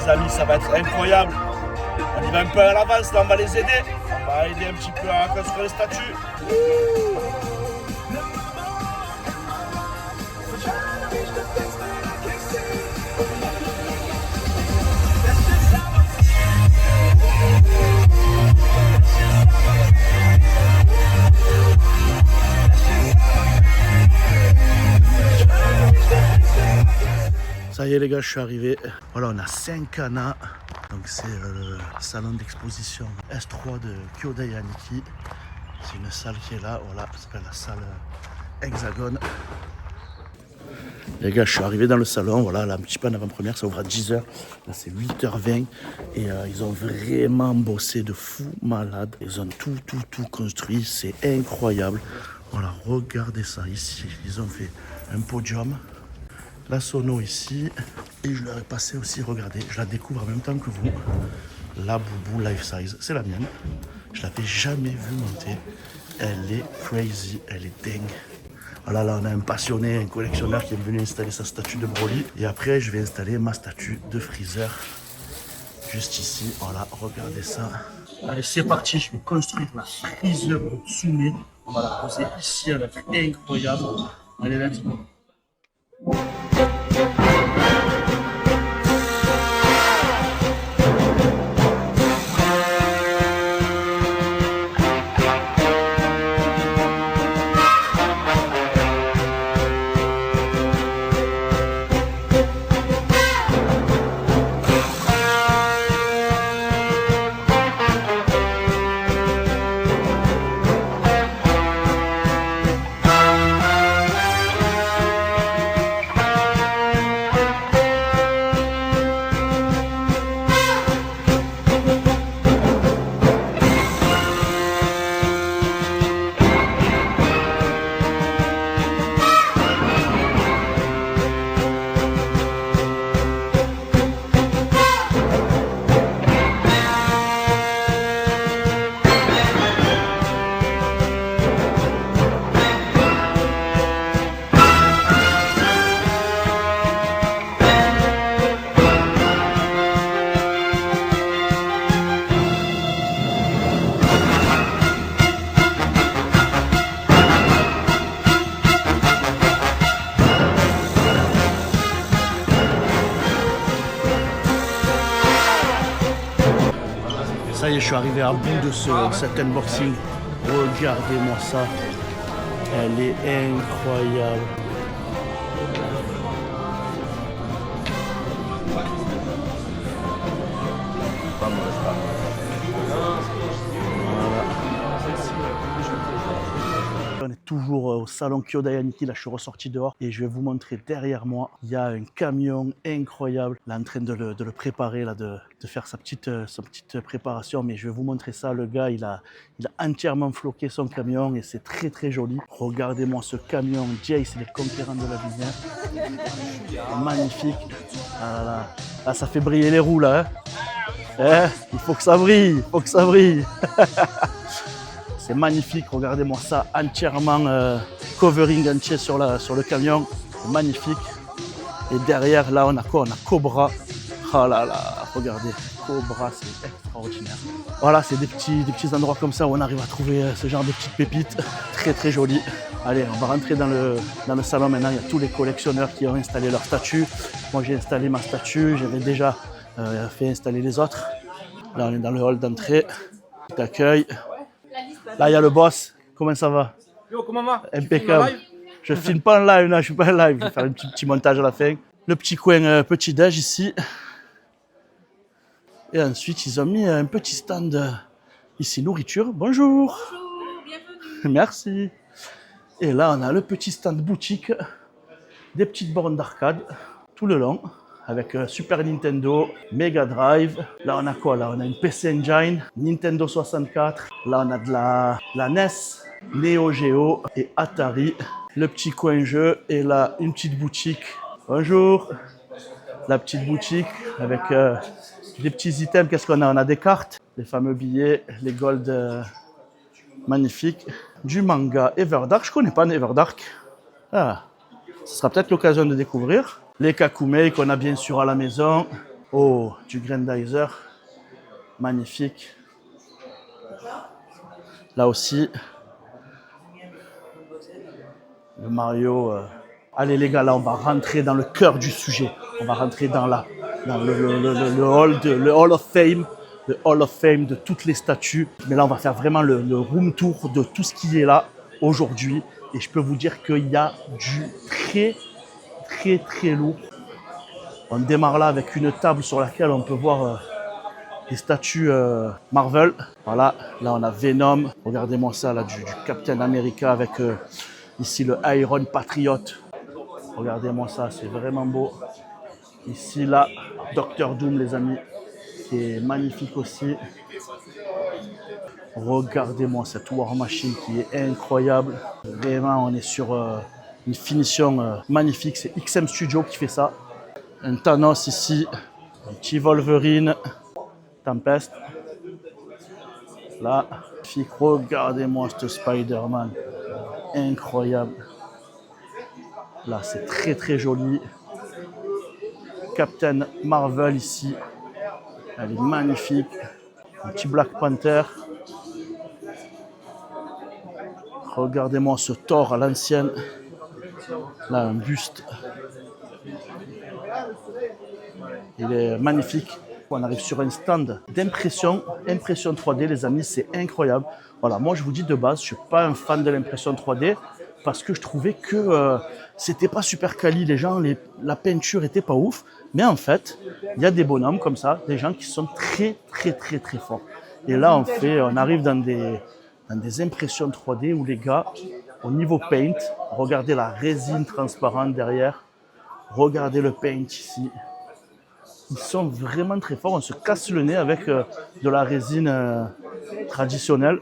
les amis, ça va être incroyable. On y va un peu à l'avance, là on va les aider. On va aider un petit peu à construire les statues. Ça y est les gars, je suis arrivé. Voilà, on a 5 canas. Donc c'est le salon d'exposition S3 de Kyodai Aniki. C'est une salle qui est là, voilà, ça s'appelle la salle Hexagone. Les gars, je suis arrivé dans le salon, voilà, là un petit peu en avant-première, ça ouvre à 10h. Là c'est 8h20 et ils ont vraiment bossé de fou malade. Ils ont tout construit, c'est incroyable. Voilà, regardez ça ici, ils ont fait un podium. La sono ici, et je leur ai passé aussi, regardez, je la découvre en même temps que vous, la Boubou Life Size, c'est la mienne, je l'avais jamais vue monter, elle est crazy, elle est dingue. Voilà, là on a un passionné, un collectionneur qui est venu installer sa statue de Broly, et après je vais installer ma statue de Freezer, juste ici, voilà, regardez ça. Allez, c'est parti, je vais construire la Freezer Tsume, on va la poser ici, elle va être incroyable, allez, let's go. Ça y est, je suis arrivé à bout de cet unboxing. Regardez-moi ça. Elle est incroyable. On est toujours au salon Kyodai Aniki, là je suis ressorti dehors et je vais vous montrer derrière moi, il y a un camion incroyable, là en train de le préparer, là, de faire sa petite préparation, mais je vais vous montrer ça, le gars il a entièrement floqué son camion et c'est très joli. Regardez-moi ce camion, Jace, les conquérants de la lumière, magnifique, ah là, ça fait briller les roues là, hein. Il faut que ça brille, C'est magnifique, regardez-moi ça, entièrement covering entier sur le camion, c'est magnifique. Et derrière, là, on a quoi? On a Cobra. Oh là là, regardez, Cobra, c'est extraordinaire. Voilà, c'est des petits endroits comme ça où on arrive à trouver ce genre de petites pépites, très jolies. Allez, on va rentrer dans le salon maintenant, il y a tous les collectionneurs qui ont installé leur statue. Moi, j'ai installé ma statue, j'avais déjà fait installer les autres. Là, on est dans le hall d'entrée, petit accueil. Là, il y a le boss. Comment ça va? Yo, comment va? Impeccable. Je filme pas en live, là, je suis pas en live. Je vais faire un petit montage à la fin. Le petit coin petit déj ici. Et ensuite, ils ont mis un petit stand ici, nourriture. Bonjour. Bonjour, bienvenue. Merci. Et là, on a le petit stand boutique. Des petites bornes d'arcade tout le long. Avec Super Nintendo, Mega Drive. Là, on a quoi? Là, on a une PC Engine, Nintendo 64. Là, on a de la NES, Neo Geo et Atari. Le petit coin jeu et là, une petite boutique. Bonjour. La petite boutique avec des petits items. Qu'est-ce qu'on a? On a des cartes, les fameux billets, les gold magnifiques. Du manga Everdark. Je connais pas Everdark. Ah, ce sera peut-être l'occasion de découvrir. Les Kakumei qu'on a bien sûr à la maison. Oh, du Grandizer. Magnifique. Là aussi, le Mario. Allez les gars, là on va rentrer dans le cœur du sujet. On va rentrer dans le Hall of Fame. Le Hall of Fame de toutes les statues. Mais là on va faire vraiment le room tour de tout ce qui est là aujourd'hui. Et je peux vous dire qu'il y a du très lourd. On démarre là avec une table sur laquelle on peut voir des statues Marvel. Voilà, là on a Venom. Regardez-moi ça là, du Captain America avec ici le Iron Patriot. Regardez-moi ça, c'est vraiment beau. Ici là, Doctor Doom les amis, qui est magnifique aussi. Regardez-moi cette War Machine qui est incroyable. Vraiment, on est sur une finition magnifique. C'est XM Studio qui fait ça. Un Thanos ici, un petit Wolverine, Tempest. Là, regardez-moi ce Spider-Man, incroyable. Là, c'est très joli. Captain Marvel ici, elle est magnifique. Un petit Black Panther. Regardez-moi ce Thor à l'ancienne. Là, un buste. Il est magnifique. On arrive sur un stand d'impression, impression 3D, les amis, c'est incroyable. Voilà, moi je vous dis de base, je suis pas un fan de l'impression 3D parce que je trouvais que c'était pas super quali. Les gens, la peinture était pas ouf. Mais en fait, il y a des bonhommes comme ça, des gens qui sont très forts. Et là, on arrive dans des impressions 3D où les gars, au niveau paint, regardez la résine transparente derrière, regardez le paint ici. Ils sont vraiment très forts, on se casse le nez avec de la résine traditionnelle.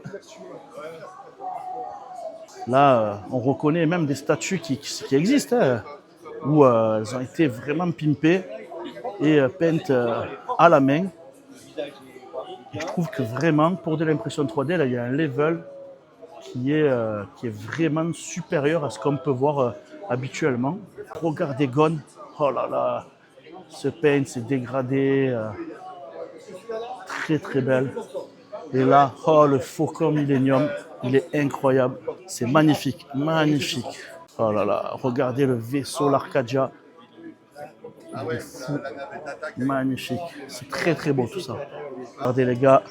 Là, on reconnaît même des statues qui existent, hein, où elles ont été vraiment pimpées et peintes à la main. Et je trouve que vraiment, pour de l'impression 3D, là, il y a un level qui est vraiment supérieur à ce qu'on peut voir habituellement. Regardez Gone, oh là là, ce paint s'est dégradé, très belle. Et là, oh le Faucon Millenium, il est incroyable, c'est magnifique. Oh là là, regardez le vaisseau, l'Arcadia, il est fou, magnifique, c'est très beau tout ça. Regardez les gars,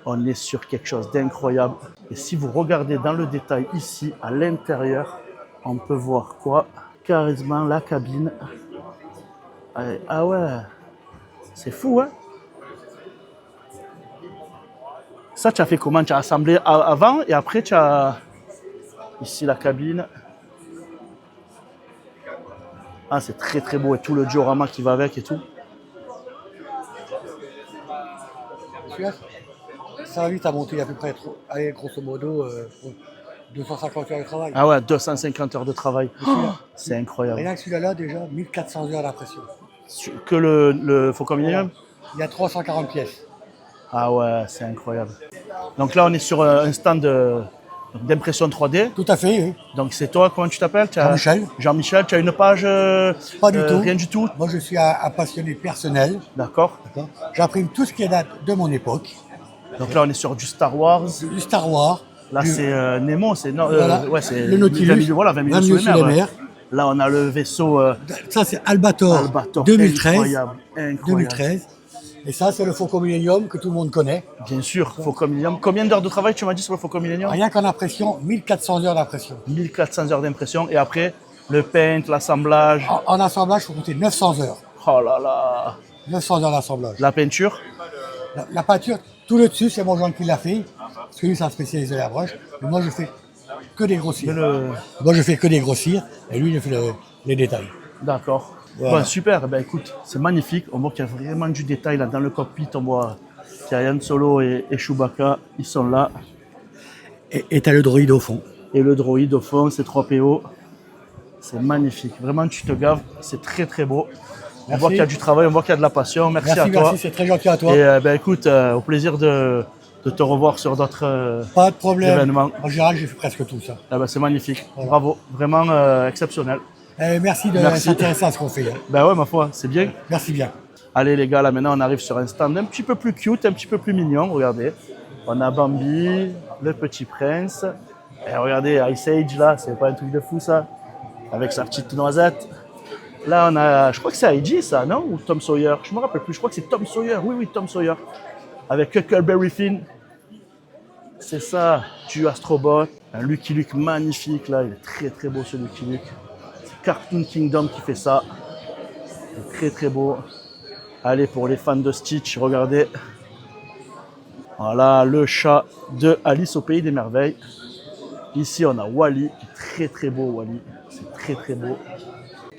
on est sur quelque chose d'incroyable. Et si vous regardez dans le détail ici, à l'intérieur, on peut voir quoi? Carrément la cabine. Ah ouais, c'est fou, hein? Ça, tu as fait comment? Tu as assemblé avant et après tu as ici la cabine. Ah, c'est très beau et tout le diorama qui va avec et tout. Ça, lui, t'as monté à peu près, allez, grosso modo, 250 heures de travail. Ah ouais, 250 heures de travail. Oh, c'est incroyable. Rien que celui-là, déjà, 1400 heures d'impression. Que le Faucon Millenium? Il y a 340 pièces. Ah ouais, c'est incroyable. Donc là, on est sur un stand d'impression 3D. Tout à fait, oui. Donc c'est toi, comment tu t'appelles? Jean-Michel. Jean-Michel, tu as une page? Pas du tout. Rien du tout? Moi, je suis un passionné personnel. D'accord. J'imprime tout ce qui date de mon époque. Donc là, on est sur du Star Wars. Du Star Wars. Là, c'est Nemo, c'est voilà. Ouais, c'est le Nautilus. 20 millions sous les mers. Là, on a le vaisseau. Ça, c'est Albator 2013. Incroyable. 2013. Et ça, c'est le Faucon Millenium que tout le monde connaît. Bien sûr, Faucon Millenium. Combien d'heures de travail tu m'as dit sur le Faucon Millenium? Rien qu'en impression, 1400 heures d'impression. 1400 heures d'impression. Et après, le paint, l'assemblage. En assemblage, il faut compter 900 heures. Oh là là. 900 heures d'assemblage. La peinture? La peinture, tout le dessus, c'est mon joint qui l'a fait. Parce que lui, c'est un spécialiste de la broche. Mais moi, je fais que des grossirs. Moi, je fais que des grossirs. Et lui, il fait les détails. D'accord. Voilà. Bon, super. Ben, écoute, c'est magnifique. On voit qu'il y a vraiment du détail là dans le cockpit. On voit qu'il y a Han Solo et Chewbacca. Ils sont là. Et tu as le droïde au fond. Et le droïde au fond, c'est 3PO. C'est magnifique. Vraiment, tu te gaves. C'est très beau. On voit qu'il y a du travail, on voit qu'il y a de la passion. Merci à toi. Merci, c'est très gentil à toi. Et ben, écoute, au plaisir de te revoir sur d'autres pas de problème. Événements. En général, j'ai fait presque tout ça. Ben, c'est magnifique. Voilà. Bravo. Vraiment exceptionnel. Merci de s'intéresser à ce qu'on fait. Hein. Ben ouais, ma foi, c'est bien. Merci bien. Allez les gars, là maintenant on arrive sur un stand un petit peu plus cute, un petit peu plus mignon, regardez. On a Bambi, le petit prince. Et regardez, Ice Age là, c'est pas un truc de fou ça. Avec sa petite noisette. Là on a, je crois que c'est Heidi ça, non? Ou Tom Sawyer, je me rappelle plus, je crois que c'est Tom Sawyer, oui Tom Sawyer. Avec Huckleberry Finn. C'est ça, du Astrobot. Un Lucky Luke magnifique là, il est très beau ce Lucky Luke. C'est Cartoon Kingdom qui fait ça. Il est très beau. Allez, pour les fans de Stitch, regardez. Voilà, le chat de Alice au Pays des Merveilles. Ici, on a Wall-E, très beau Wall-E. C'est très beau.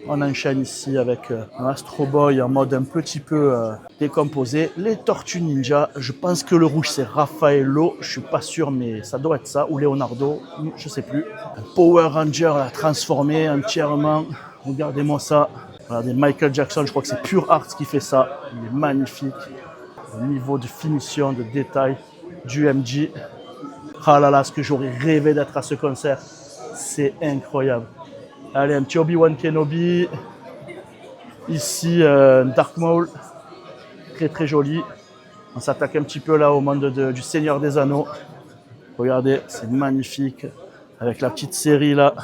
On enchaîne ici avec un Astro Boy en mode un petit peu décomposé. Les Tortues Ninja, je pense que le rouge c'est Raffaello, je suis pas sûr mais ça doit être ça, ou Leonardo, je sais plus. Un Power Ranger là, transformé entièrement, regardez-moi ça. Regardez Michael Jackson, je crois que c'est Pure Art qui fait ça, il est magnifique. Le niveau de finition, de détail du MJ. Ah là là, ce que j'aurais rêvé d'être à ce concert, c'est incroyable. Allez, un petit Obi-Wan Kenobi. Ici, Dark Maul. Très joli. On s'attaque un petit peu là au monde du Seigneur des Anneaux. Regardez, c'est magnifique. Avec la petite série là.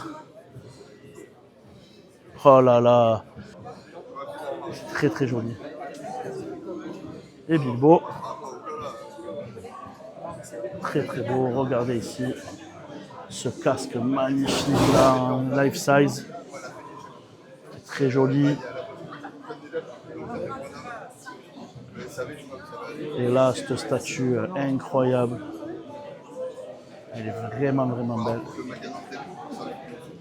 Oh là là. C'est très joli. Et Bilbo. Très beau. Regardez ici. Ce casque magnifique là en life size. Très joli. Et là, cette statue incroyable. Elle est vraiment belle.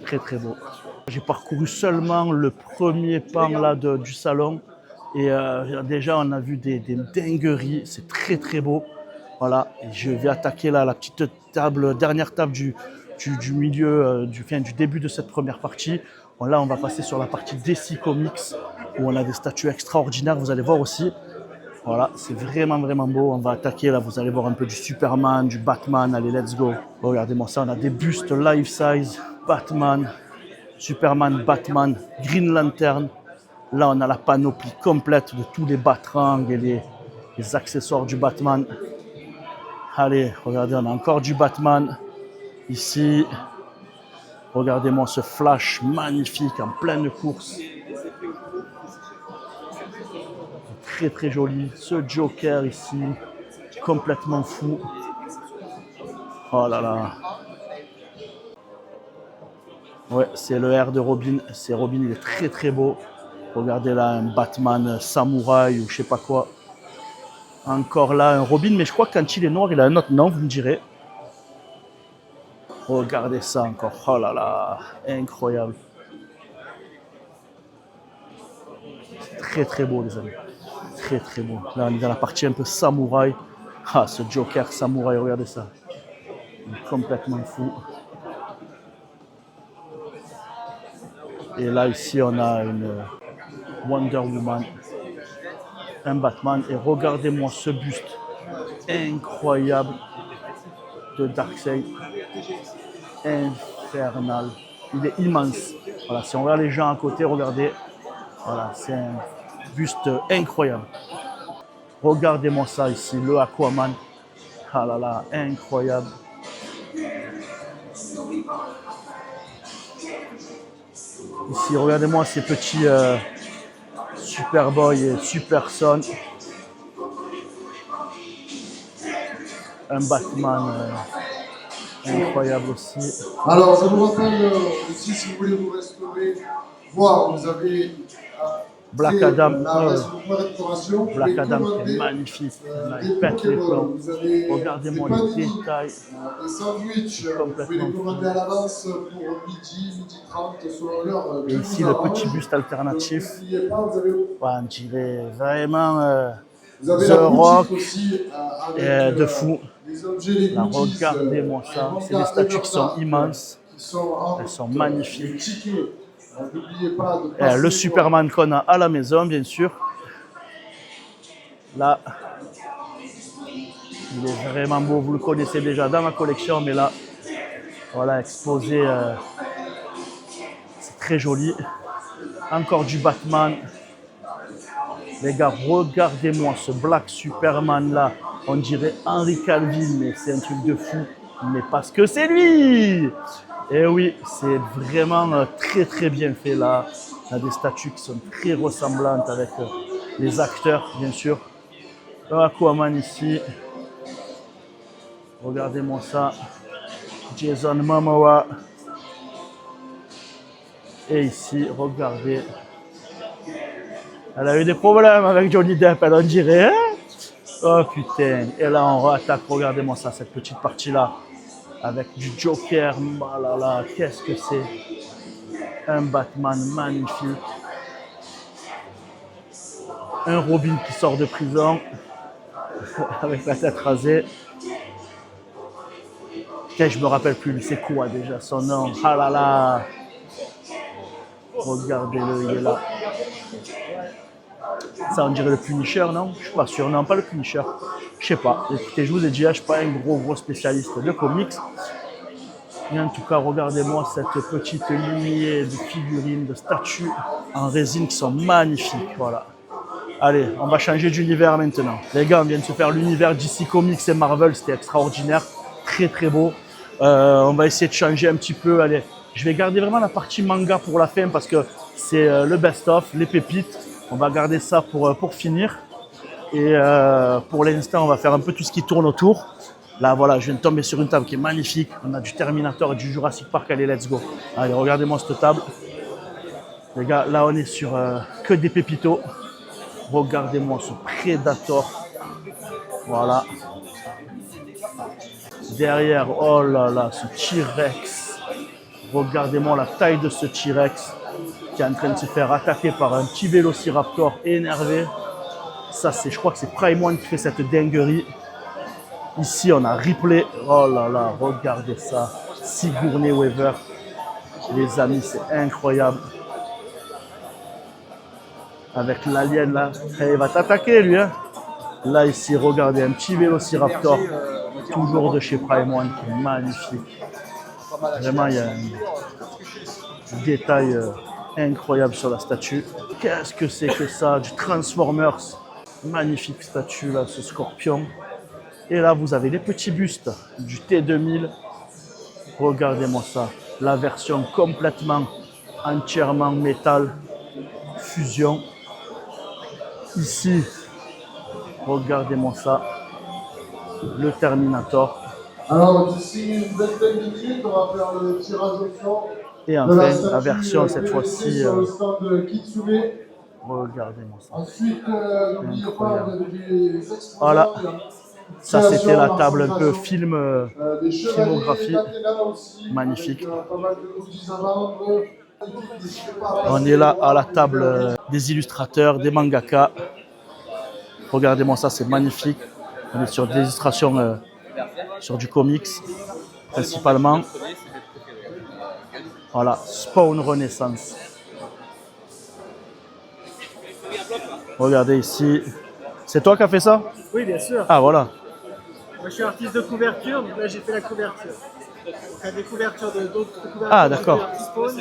Très beau. J'ai parcouru seulement le premier pan là du salon. Et déjà, on a vu des dingueries. C'est très beau. Voilà. Et je vais attaquer là la petite table, dernière table du milieu, du début de cette première partie. Bon, là, on va passer sur la partie DC Comics où on a des statues extraordinaires. Vous allez voir aussi. Voilà, c'est vraiment beau. On va attaquer là, vous allez voir un peu du Superman, du Batman. Allez, let's go. Regardez-moi ça, on a des bustes life size, Batman, Superman, Batman, Green Lantern. Là, on a la panoplie complète de tous les Batrangs et les accessoires du Batman. Allez, regardez, on a encore du Batman. Ici, regardez-moi ce Flash magnifique en pleine course. Très joli. Ce Joker ici, complètement fou. Oh là là. Ouais, c'est le R de Robin. C'est Robin, il est très beau. Regardez là, un Batman samouraï ou je sais pas quoi. Encore là, un Robin, mais je crois que quand il est noir, il a un autre nom, vous me direz. Regardez ça encore. Oh là là, incroyable. C'est très beau, les amis. Très beau. Là, on est dans la partie un peu samouraï. Ah, ce Joker samouraï, regardez ça. Il est complètement fou. Et là, ici, on a une Wonder Woman, un Batman. Et regardez-moi ce buste incroyable de Darkseid. Infernal. Il est immense. Voilà, si on regarde les gens à côté, regardez. Voilà, c'est un buste incroyable. Regardez-moi ça ici, le Aquaman. Ah là là, incroyable. Ici, regardez-moi ces petits Superboy et Superson. Un Batman incroyable aussi. Alors, je vous rappelle aussi, si vous voulez vous restaurer, voir, vous avez Black Adam, Black Adam qui est magnifique, il pète les plombs. Regardez-moi les détails. Des sandwichs, vous pouvez les commander à l'avance pour midi 30 selon l'heure. Et ici le petit buste alternatif. On dirait vraiment The Rock de fou. Là, regardez-moi ça, c'est des statues qui sont immenses, elles sont magnifiques. Le Superman qu'on a à la maison, bien sûr. Là, il est vraiment beau. Vous le connaissez déjà dans ma collection, mais là, voilà, exposé. C'est très joli. Encore du Batman. Les gars, regardez-moi ce Black Superman là. On dirait Henry Cavill, mais c'est un truc de fou. Mais parce que c'est lui! Et oui, c'est vraiment très très bien fait là. On a des statues qui sont très ressemblantes avec les acteurs, bien sûr. Le Aquaman ici. Regardez-moi ça. Jason Momoa. Et ici, regardez. Elle a eu des problèmes avec Johnny Depp, elle en dirait. Hein? Oh putain. Et là, on réattaque. Regardez-moi ça, cette petite partie-là. Avec du Joker. Oh là là, qu'est-ce que c'est? Un Batman magnifique. Un Robin qui sort de prison. Avec la tête rasée. Putain, je me rappelle plus, c'est quoi déjà son nom? Ah là là! Regardez-le, il est là. Ça, on dirait le Punisher, non? Je suis pas sûr. Non, pas le Punisher. Je sais pas. Écoutez, je vous ai dit, je suis pas un gros spécialiste de comics. Mais en tout cas, regardez-moi cette petite lignée de figurines, de statues en résine qui sont magnifiques. Voilà. Allez, on va changer d'univers maintenant. Les gars, on vient de se faire l'univers DC Comics et Marvel. C'était extraordinaire. Très, très beau. On va essayer de changer un petit peu. Allez, je vais garder vraiment la partie manga pour la fin parce que c'est le best-of, les pépites. On va garder ça pour finir. Et pour l'instant, on va faire un peu tout ce qui tourne autour. Là, voilà, je viens de tomber sur une table qui est magnifique. On a du Terminator et du Jurassic Park. Allez, let's go. Allez, regardez-moi cette table. Les gars, là, on est sur que des pépitos. Regardez-moi ce Predator. Voilà. Derrière, oh là là, ce T-Rex. Regardez-moi la taille de ce T-Rex qui est en train de se faire attaquer par un petit vélociraptor énervé. Ça, c'est, je crois que c'est Prime One qui fait cette dinguerie. Ici, on a Ripley. Oh là là, regardez ça. Sigourney Weaver. Les amis, c'est incroyable. Avec l'alien là. Et il va t'attaquer, lui. Hein. Là, ici, regardez, un petit vélociraptor. Toujours de chez Prime One, qui est magnifique. Vraiment, il y a un détail incroyable sur la statue. Qu'est-ce que c'est que ça? Du Transformers. Magnifique statue, là, ce scorpion. Et là, vous avez les petits bustes du T2000. Regardez-moi ça. La version complètement, entièrement métal, fusion. Ici, regardez-moi ça. Le Terminator. Alors, d'ici une vingtaine de minutes, on va faire le tirage au sort. Et enfin, la version cette fois-ci. Sur le stand de Kitsune. Regardez-moi ça. Ensuite, n'oubliez pas, vous avez des exposants. Voilà. Ça, c'était la table un peu filmographie. Magnifique. On est là à la table des illustrateurs, des mangaka. Regardez-moi ça, c'est magnifique. On est sur des illustrations sur du comics, principalement. Voilà, Spawn Renaissance. Regardez ici. C'est toi qui as fait ça? Oui, bien sûr. Ah, voilà. Moi, je suis artiste de couverture, donc là, j'ai fait la couverture. Donc, il y a des couvertures d'autres couvertures. Ah, d'accord. Spawn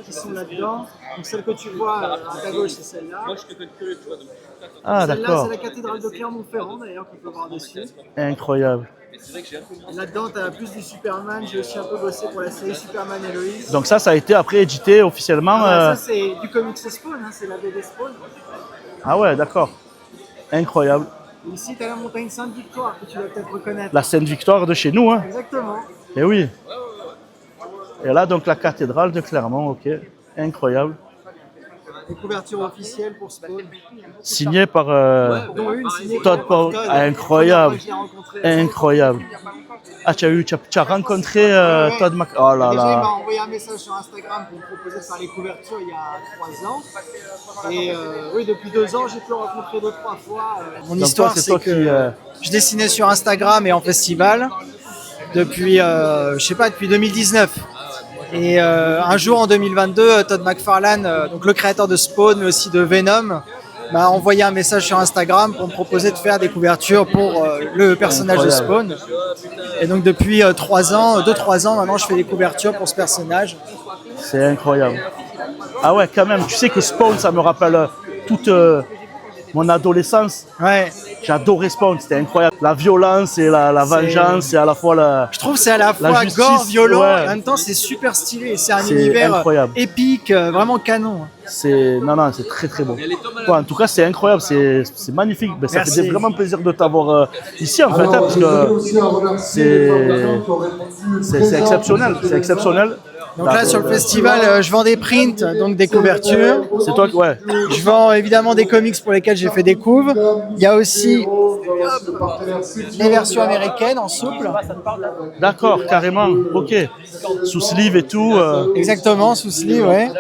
qui sont là-dedans. Donc, celle que tu vois à ta gauche, c'est celle-là. Ah, Celle-là, d'accord. c'est la cathédrale de Clermont-Ferrand, d'ailleurs, qu'on peut voir dessus. Incroyable. Et là-dedans, tu as plus du Superman. J'ai aussi un peu bossé pour la série Superman et Lois. Donc ça a été après édité officiellement. Ça, c'est du comics Spawn, hein, c'est la BD Spawn. Ah ouais, d'accord. Incroyable. Et ici, tu as la montagne Sainte-Victoire, que tu vas peut-être reconnaître. La Sainte-Victoire de chez nous, hein. Exactement. Et oui. Et là, donc, la cathédrale de Clermont, ok. Incroyable. Des couvertures officielles pour Spawn. Signé par Dont une signée Todd par Paul. Todd. Incroyable. Je l'ai rencontré. Incroyable. Ah, tu as rencontré Todd Mac... Oh là Déjà, il m'a là. envoyé un message sur Instagram pour me proposer de faire les couvertures il y a 3 ans. Et oui, depuis 2 ans, j'ai pu le rencontrer 2-3 fois. Mon Donc histoire, toi, c'est toi que je dessinais sur Instagram et en festival depuis, je sais pas, depuis 2019. Et un jour en 2022, Todd McFarlane, donc le créateur de Spawn, mais aussi de Venom, m'a envoyé un message sur Instagram pour me proposer de faire des couvertures pour le personnage de Spawn. Et donc depuis 2-3 ans, maintenant je fais des couvertures pour ce personnage. C'est incroyable. Ah ouais, quand même. Tu sais que Spawn, ça me rappelle toute mon adolescence. Ouais. J'adorais Spawn, c'était incroyable. La violence et la vengeance et à la fois la... Je trouve que c'est à la La fois justice, gore, violent, ouais. et en même temps c'est super stylé. C'est un C'est univers incroyable. épique, vraiment canon. Non, c'est très très beau. Ouais, en tout cas, c'est incroyable, c'est magnifique. Ben, ça Merci. fait vraiment plaisir de t'avoir ici en fait, hein, Alors, parce je voulais que aussi remercier les intervenants qui ont répondu c'est présents exceptionnel, sur c'est les exceptionnel. Donc là sur le festival, je vends des prints, donc des couvertures. C'est toi qui, ouais. Je vends évidemment des comics pour lesquels j'ai fait des couves. Il y a aussi les versions américaines en souple. D'accord, carrément, ok. Sous sleeve et tout. Exactement, sous sleeve, ouais.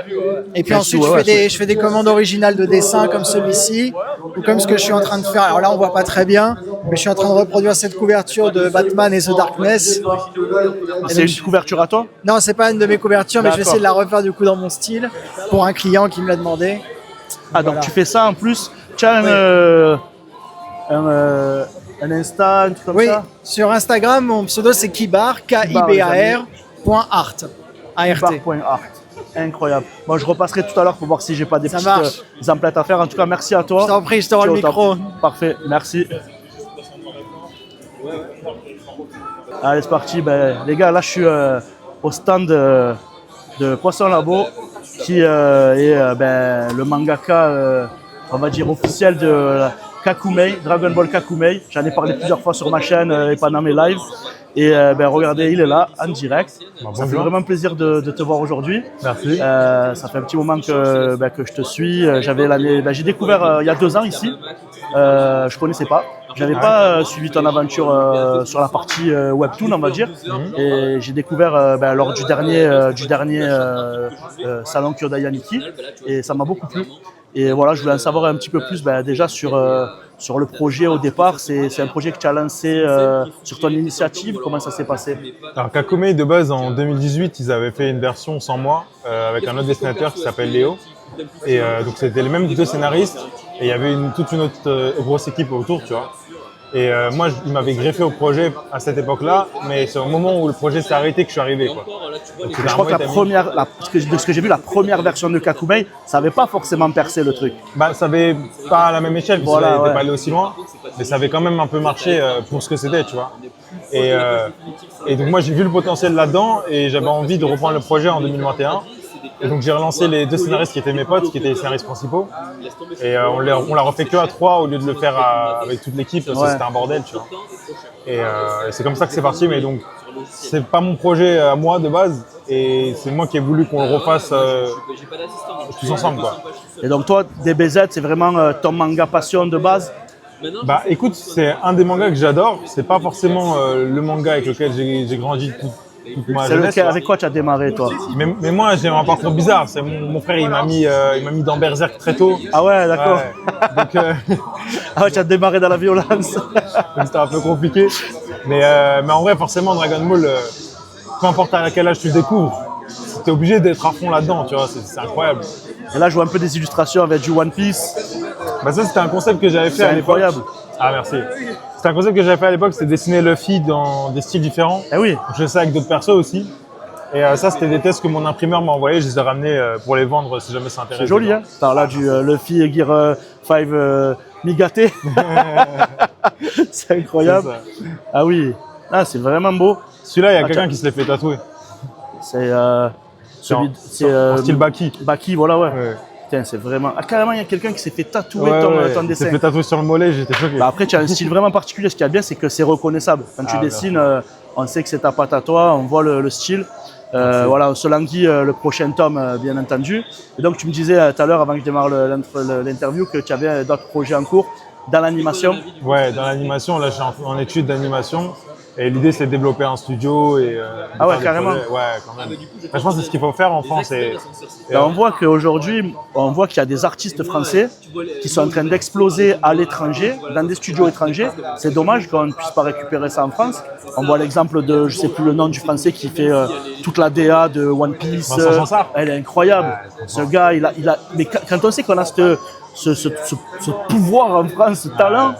Et puis Ouais, ensuite, ouais, je fais des commandes originales de dessin comme celui-ci, ou comme ce que je suis en train de faire. Alors là, on voit pas très bien, mais je suis en train de reproduire cette couverture de Batman et The Darkness. C'est une couverture à toi? Non, c'est pas une de mes couvertures, mais je vais D'accord. essayer de la refaire du coup dans mon style pour un client qui me l'a demandé. Ah, donc Voilà. tu fais ça en plus. Tu as un Insta, un truc comme Oui, ça? sur Instagram, mon pseudo c'est Kibar, K-I-B-A-R.art. A-R-T. Bar.art. Incroyable. Moi, je repasserai tout à l'heure pour voir si j'ai pas des Ça petites marche. emplettes à faire. En tout cas, merci à toi. Je t'en prie, je te rends Tu le es au top. micro. Parfait, merci. Allez, c'est parti. Ben, les gars, là, je suis au stand de Poisson Labo, qui est le mangaka, on va dire, officiel de Kakumei, Dragon Ball Kakumei. J'en ai parlé plusieurs fois sur ma chaîne et pendant mes lives. Et regardez, il est là, en direct. Ça fait vraiment plaisir de te voir aujourd'hui. Merci. Ça fait un petit moment que je te suis. J'ai découvert il y a 2 ans ici. Je connaissais pas. J'avais pas suivi ton aventure sur la partie webtoon, on va dire. Et j'ai découvert lors du dernier salon Kyodai Yaniki. Et ça m'a beaucoup plu. Et voilà, je voulais en savoir un petit peu plus déjà sur le projet au départ. C'est un projet que tu as lancé sur ton initiative. Comment ça s'est passé? Alors Kakumei, de base, en 2018, ils avaient fait une version sans moi avec un autre dessinateur qui s'appelle Léo. Et donc c'était les mêmes 2 scénaristes et il y avait toute une autre grosse équipe autour, tu vois. Et moi, ils m'avaient greffé au projet à cette époque-là, mais c'est au moment où le projet s'est arrêté que je suis arrivé, quoi. Donc, Je crois que de ce que j'ai vu, la première version de Kakumei, ça n'avait pas forcément percé le truc. Bah, ça avait pas à la même échelle, parce Voilà, que ça n'était ouais. pas allé aussi loin, mais ça avait quand même un peu marché pour ce que c'était, tu vois. Et donc moi, j'ai vu le potentiel là-dedans et j'avais envie de reprendre le projet en 2021. Et donc j'ai relancé les 2 scénaristes qui étaient mes potes, qui étaient les scénaristes principaux. Et on l'a refait que à 3 au lieu de le faire avec toute l'équipe, parce que Ouais. c'était un bordel, tu vois. Et c'est comme ça que c'est parti, mais donc c'est pas mon projet à moi de base, et c'est moi qui ai voulu qu'on le refasse tous ensemble, quoi. Et donc toi, DBZ, c'est vraiment ton manga passion de base? Bah écoute, c'est un des mangas que j'adore, c'est pas forcément le manga avec lequel j'ai grandi toute ma C'est jeunesse. lequel, quoi. avec quoi tu as démarré, toi? Mais moi j'ai un parcours bizarre, c'est mon frère il m'a mis dans Berserk très tôt. Ah ouais, d'accord. Ouais. Donc Ah ouais, tu as démarré dans la violence. donc c'était un peu compliqué. Mais en vrai, forcément, Dragon Ball, peu importe à quel âge tu le découvres, t'es obligé d'être à fond là-dedans, tu vois, c'est incroyable. Et là, je vois un peu des illustrations avec du One Piece. Bah ça, c'était un concept que j'avais fait C'est à l'époque. incroyable. Ah, merci. C'était un concept que j'avais fait à l'époque, c'était dessiner Luffy dans des styles différents. Eh oui. Donc, je faisais ça avec d'autres persos aussi. Et ça, c'était des tests que mon imprimeur m'a envoyés, je les ai ramenés pour les vendre si jamais ça intéresse. C'est joli, hein? T'as là du Luffy et Gear 5 migaté. C'est incroyable. C'est ça. Ah oui. Ah, c'est vraiment beau. Celui-là, il y a Ah, quelqu'un tiens. qui se l'est fait tatouer. C'est En style Baki. Baki, voilà, ouais. Ouais. Putain, c'est vraiment... Ah, carrément, il y a quelqu'un qui s'est fait tatouer Ouais, ton ouais. Il dessin. s'est fait tatouer sur le mollet, j'étais choqué. Bah, après, tu as un style vraiment particulier. Ce qui est bien, c'est que c'est reconnaissable. Quand tu Ah, dessines, on sait que c'est ta patte à toi, on voit le style. Voilà, on se languit le prochain tome, bien entendu. Et donc, tu me disais tout à l'heure, avant que je démarre l'interview, que tu avais d'autres projets en cours dans l'animation. Ouais, dans l'animation, là, je suis en études d'animation. Et l'idée, c'est de développer un studio et. Ah ouais, faire des carrément. projets. Ouais, quand même. Enfin, je pense que c'est ce qu'il faut faire en France. Et On voit qu'aujourd'hui, on voit qu'il y a des artistes français qui sont en train d'exploser à l'étranger, dans des studios étrangers. C'est dommage qu'on ne puisse pas récupérer ça en France. On voit l'exemple de, je sais plus le nom du français qui fait toute la DA de One Piece. Vincent Chansard. Elle est incroyable. Ouais, Ce gars, mais quand on sait qu'on a ce pouvoir en France, ce talent,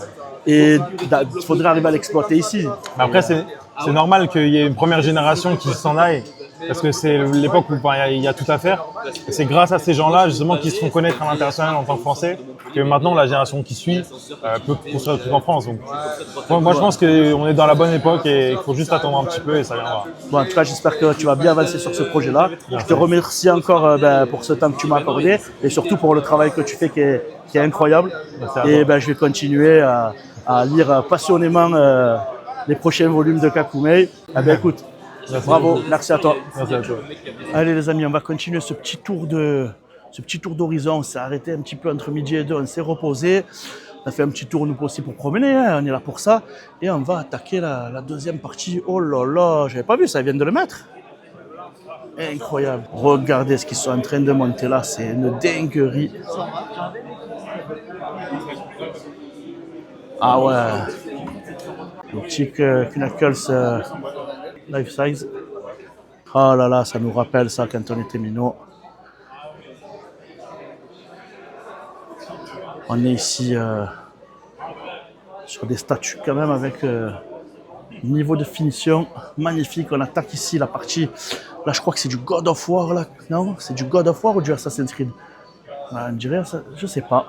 et il faudrait arriver à l'exploiter ici. Mais après, c'est normal qu'il y ait une première génération qui s'en aille. Parce que c'est l'époque où il y a tout à faire. Et c'est grâce à ces gens-là, justement, qui se font connaître à l'international en tant que Français. que maintenant la génération qui suit peut construire des trucs en France. Donc, moi je pense qu'on est dans la bonne époque et il faut juste attendre un petit peu et ça viendra. Bon, en tout cas, j'espère que tu vas bien avancer sur ce projet-là. Je te remercie encore pour ce temps que tu m'as accordé et surtout pour le travail que tu fais qui est incroyable. Et je vais continuer à lire passionnément les prochains volumes de Kakumei. Écoute, bravo, merci à toi. Merci à toi. Allez les amis, on va continuer ce petit tour d'horizon. On s'est arrêté un petit peu entre midi et 2, on s'est reposé. On a fait un petit tour nous aussi pour promener, hein, on est là pour ça. Et on va attaquer la deuxième partie. Oh là là, j'avais pas vu ça, ils viennent de le mettre. Incroyable. Regardez ce qu'ils sont en train de monter là, c'est une dinguerie. Ah ouais. Le petit Knuckles life size. Oh là là, ça nous rappelle ça quand on était minots. On est ici sur des statues quand même avec niveau de finition magnifique. On attaque ici la partie. Là, je crois que c'est du God of War là. Non, c'est du God of War ou du Assassin's Creed. On dirait ça, je sais pas.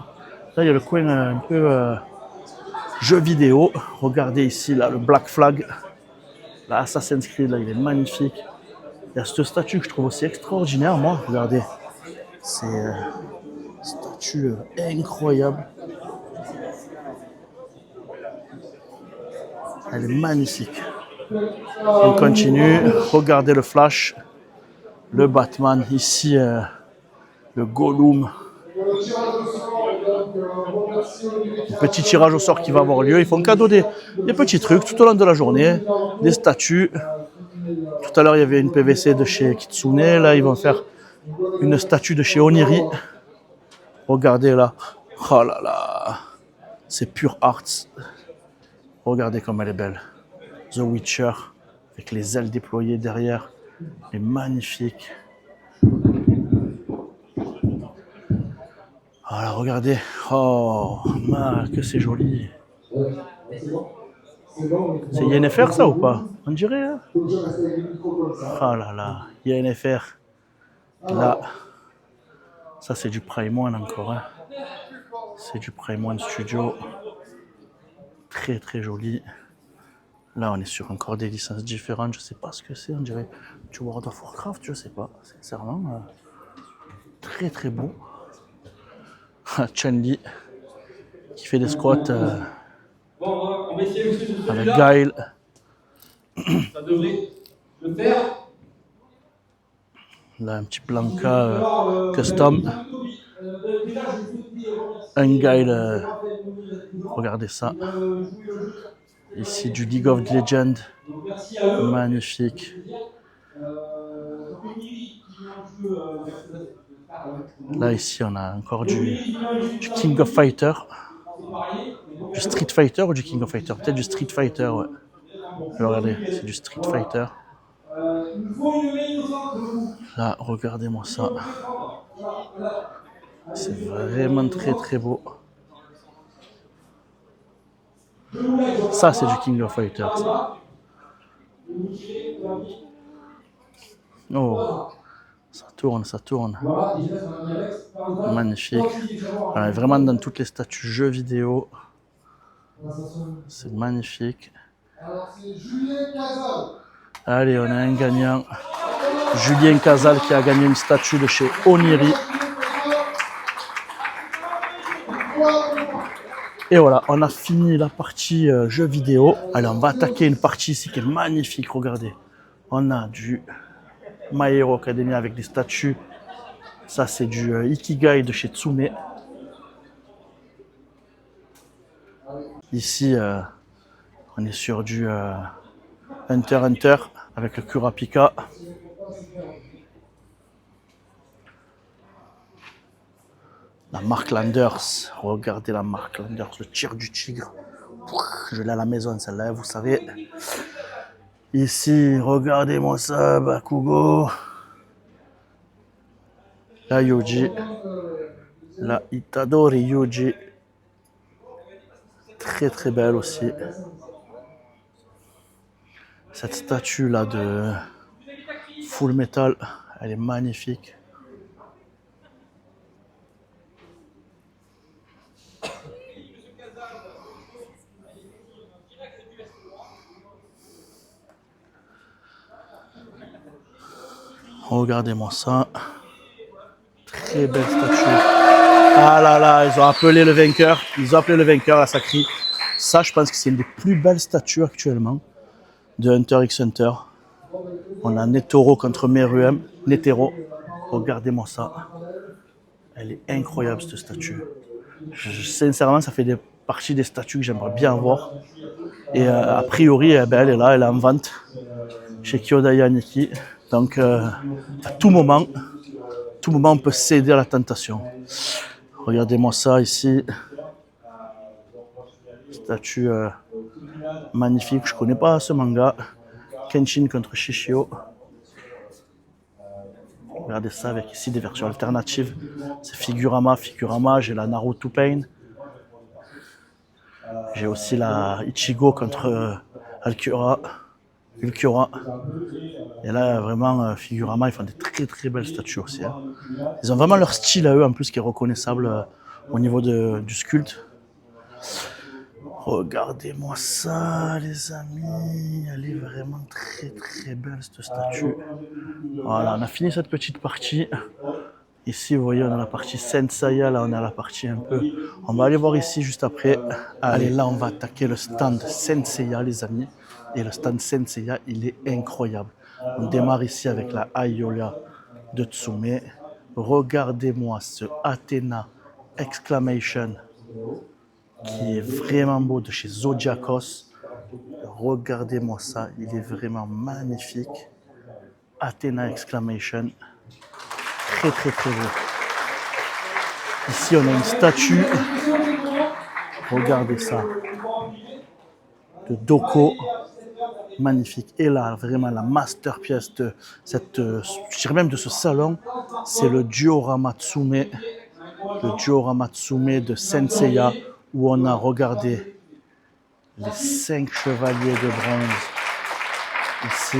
Là, il y a le coin un peu jeu vidéo. Regardez ici là le Black Flag. Là, Assassin's Creed là, il est magnifique. Il y a cette statue que je trouve aussi extraordinaire, moi. Regardez, c'est une statue incroyable. Elle est magnifique. On continue. Regardez le Flash, le Batman. Ici, le Gollum. Un petit tirage au sort qui va avoir lieu. Ils font cadeau des petits trucs tout au long de la journée. Des statues. Tout à l'heure, il y avait une PVC de chez Kitsune. Là, ils vont faire une statue de chez Oniri. Regardez là. Oh là là. C'est pure arts. Regardez comme elle est belle. The Witcher, avec les ailes déployées derrière. Elle est magnifique. Voilà, regardez. Oh, que c'est joli. C'est YNFR ça ou pas? On dirait, hein? Oh là là, YNFR. Là, ça c'est du Prime One encore. Hein. C'est du Prime One Studio. Très très joli. Là, on est sur encore des licences différentes. Je sais pas ce que c'est. On dirait du World of Warcraft. Je sais pas. Sincèrement, très très beau. Chun-Li qui fait des squats avec Guile. Ça devrait le faire. Là, un petit Blanca custom. Un Guile. Regardez ça. Ici du League of Legends. Magnifique. Là, ici, on a encore du King of Fighter. Du Street Fighter ou du King of Fighter? Peut-être du Street Fighter, ouais. Regardez, c'est du Street Fighter. Là, regardez-moi ça. C'est vraiment très très beau. Ça, c'est du King of Fighter. Ça. Oh, ça tourne, ça tourne. Magnifique. On est vraiment dans toutes les statues jeux vidéo. C'est magnifique. Allez, on a un gagnant. Julien Casal qui a gagné une statue de chez Oniri. Et voilà, on a fini la partie jeux vidéo. Allez, on va attaquer une partie ici qui est magnifique. Regardez, on a du My Hero Academia avec des statues. Ça, c'est du Ikigai de chez Tsume. Ici, on est sur du Hunter x Hunter avec le Kurapika. La marque Landers, regardez la marque Landers, le tir du tigre. Je l'ai à la maison celle-là, vous savez. Ici, regardez-moi ça, Bakugo. La Yuji. La Itadori Yuji. Très très belle aussi. Cette statue là de Full Metal, elle est magnifique. Regardez-moi ça. Très belle statue. Ah là là, ils ont appelé le vainqueur. Ils ont appelé le vainqueur, là ça crie. Ça, je pense que c'est une des plus belles statues actuellement de Hunter x Hunter. On a Netero contre Meruem. Netero. Regardez-moi ça. Elle est incroyable cette statue. Sincèrement, ça fait partie des statues que j'aimerais bien avoir. Et a priori, elle est là, elle est en vente chez Kyodaya Nikki. Donc, à tout moment, on peut céder à la tentation. Regardez-moi ça ici. Statue magnifique. Je connais pas ce manga. Kenshin contre Shishio. Regardez ça avec ici des versions alternatives. C'est Figurama. J'ai la Naruto Pain. J'ai aussi la Ichigo contre Ulquiorra. Et là, vraiment, Figurama, ils font des très très belles statues aussi. Hein. Ils ont vraiment leur style à eux, en plus, qui est reconnaissable au niveau du sculpte. Regardez-moi ça, les amis. Elle est vraiment très très belle, cette statue. Voilà, on a fini cette petite partie. Ici, vous voyez, on a la partie Senseiya, là, on a la partie un peu... On va aller voir ici juste après. Allez, là, on va attaquer le stand Senseiya, les amis. Et le stand Senseiya, il est incroyable. On démarre ici avec la Aiolia de Tsume. Regardez-moi ce Athena Exclamation qui est vraiment beau de chez Zodiacos. Regardez-moi ça, il est vraiment magnifique. Athena Exclamation. Très très très beau. Ici on a une statue, regardez ça, de Doko, magnifique. Et là vraiment la masterpiece de cette, je dirais même de ce salon, c'est le diorama Tsume, de Senseiya, où on a regardé les 5 chevaliers de bronze ici.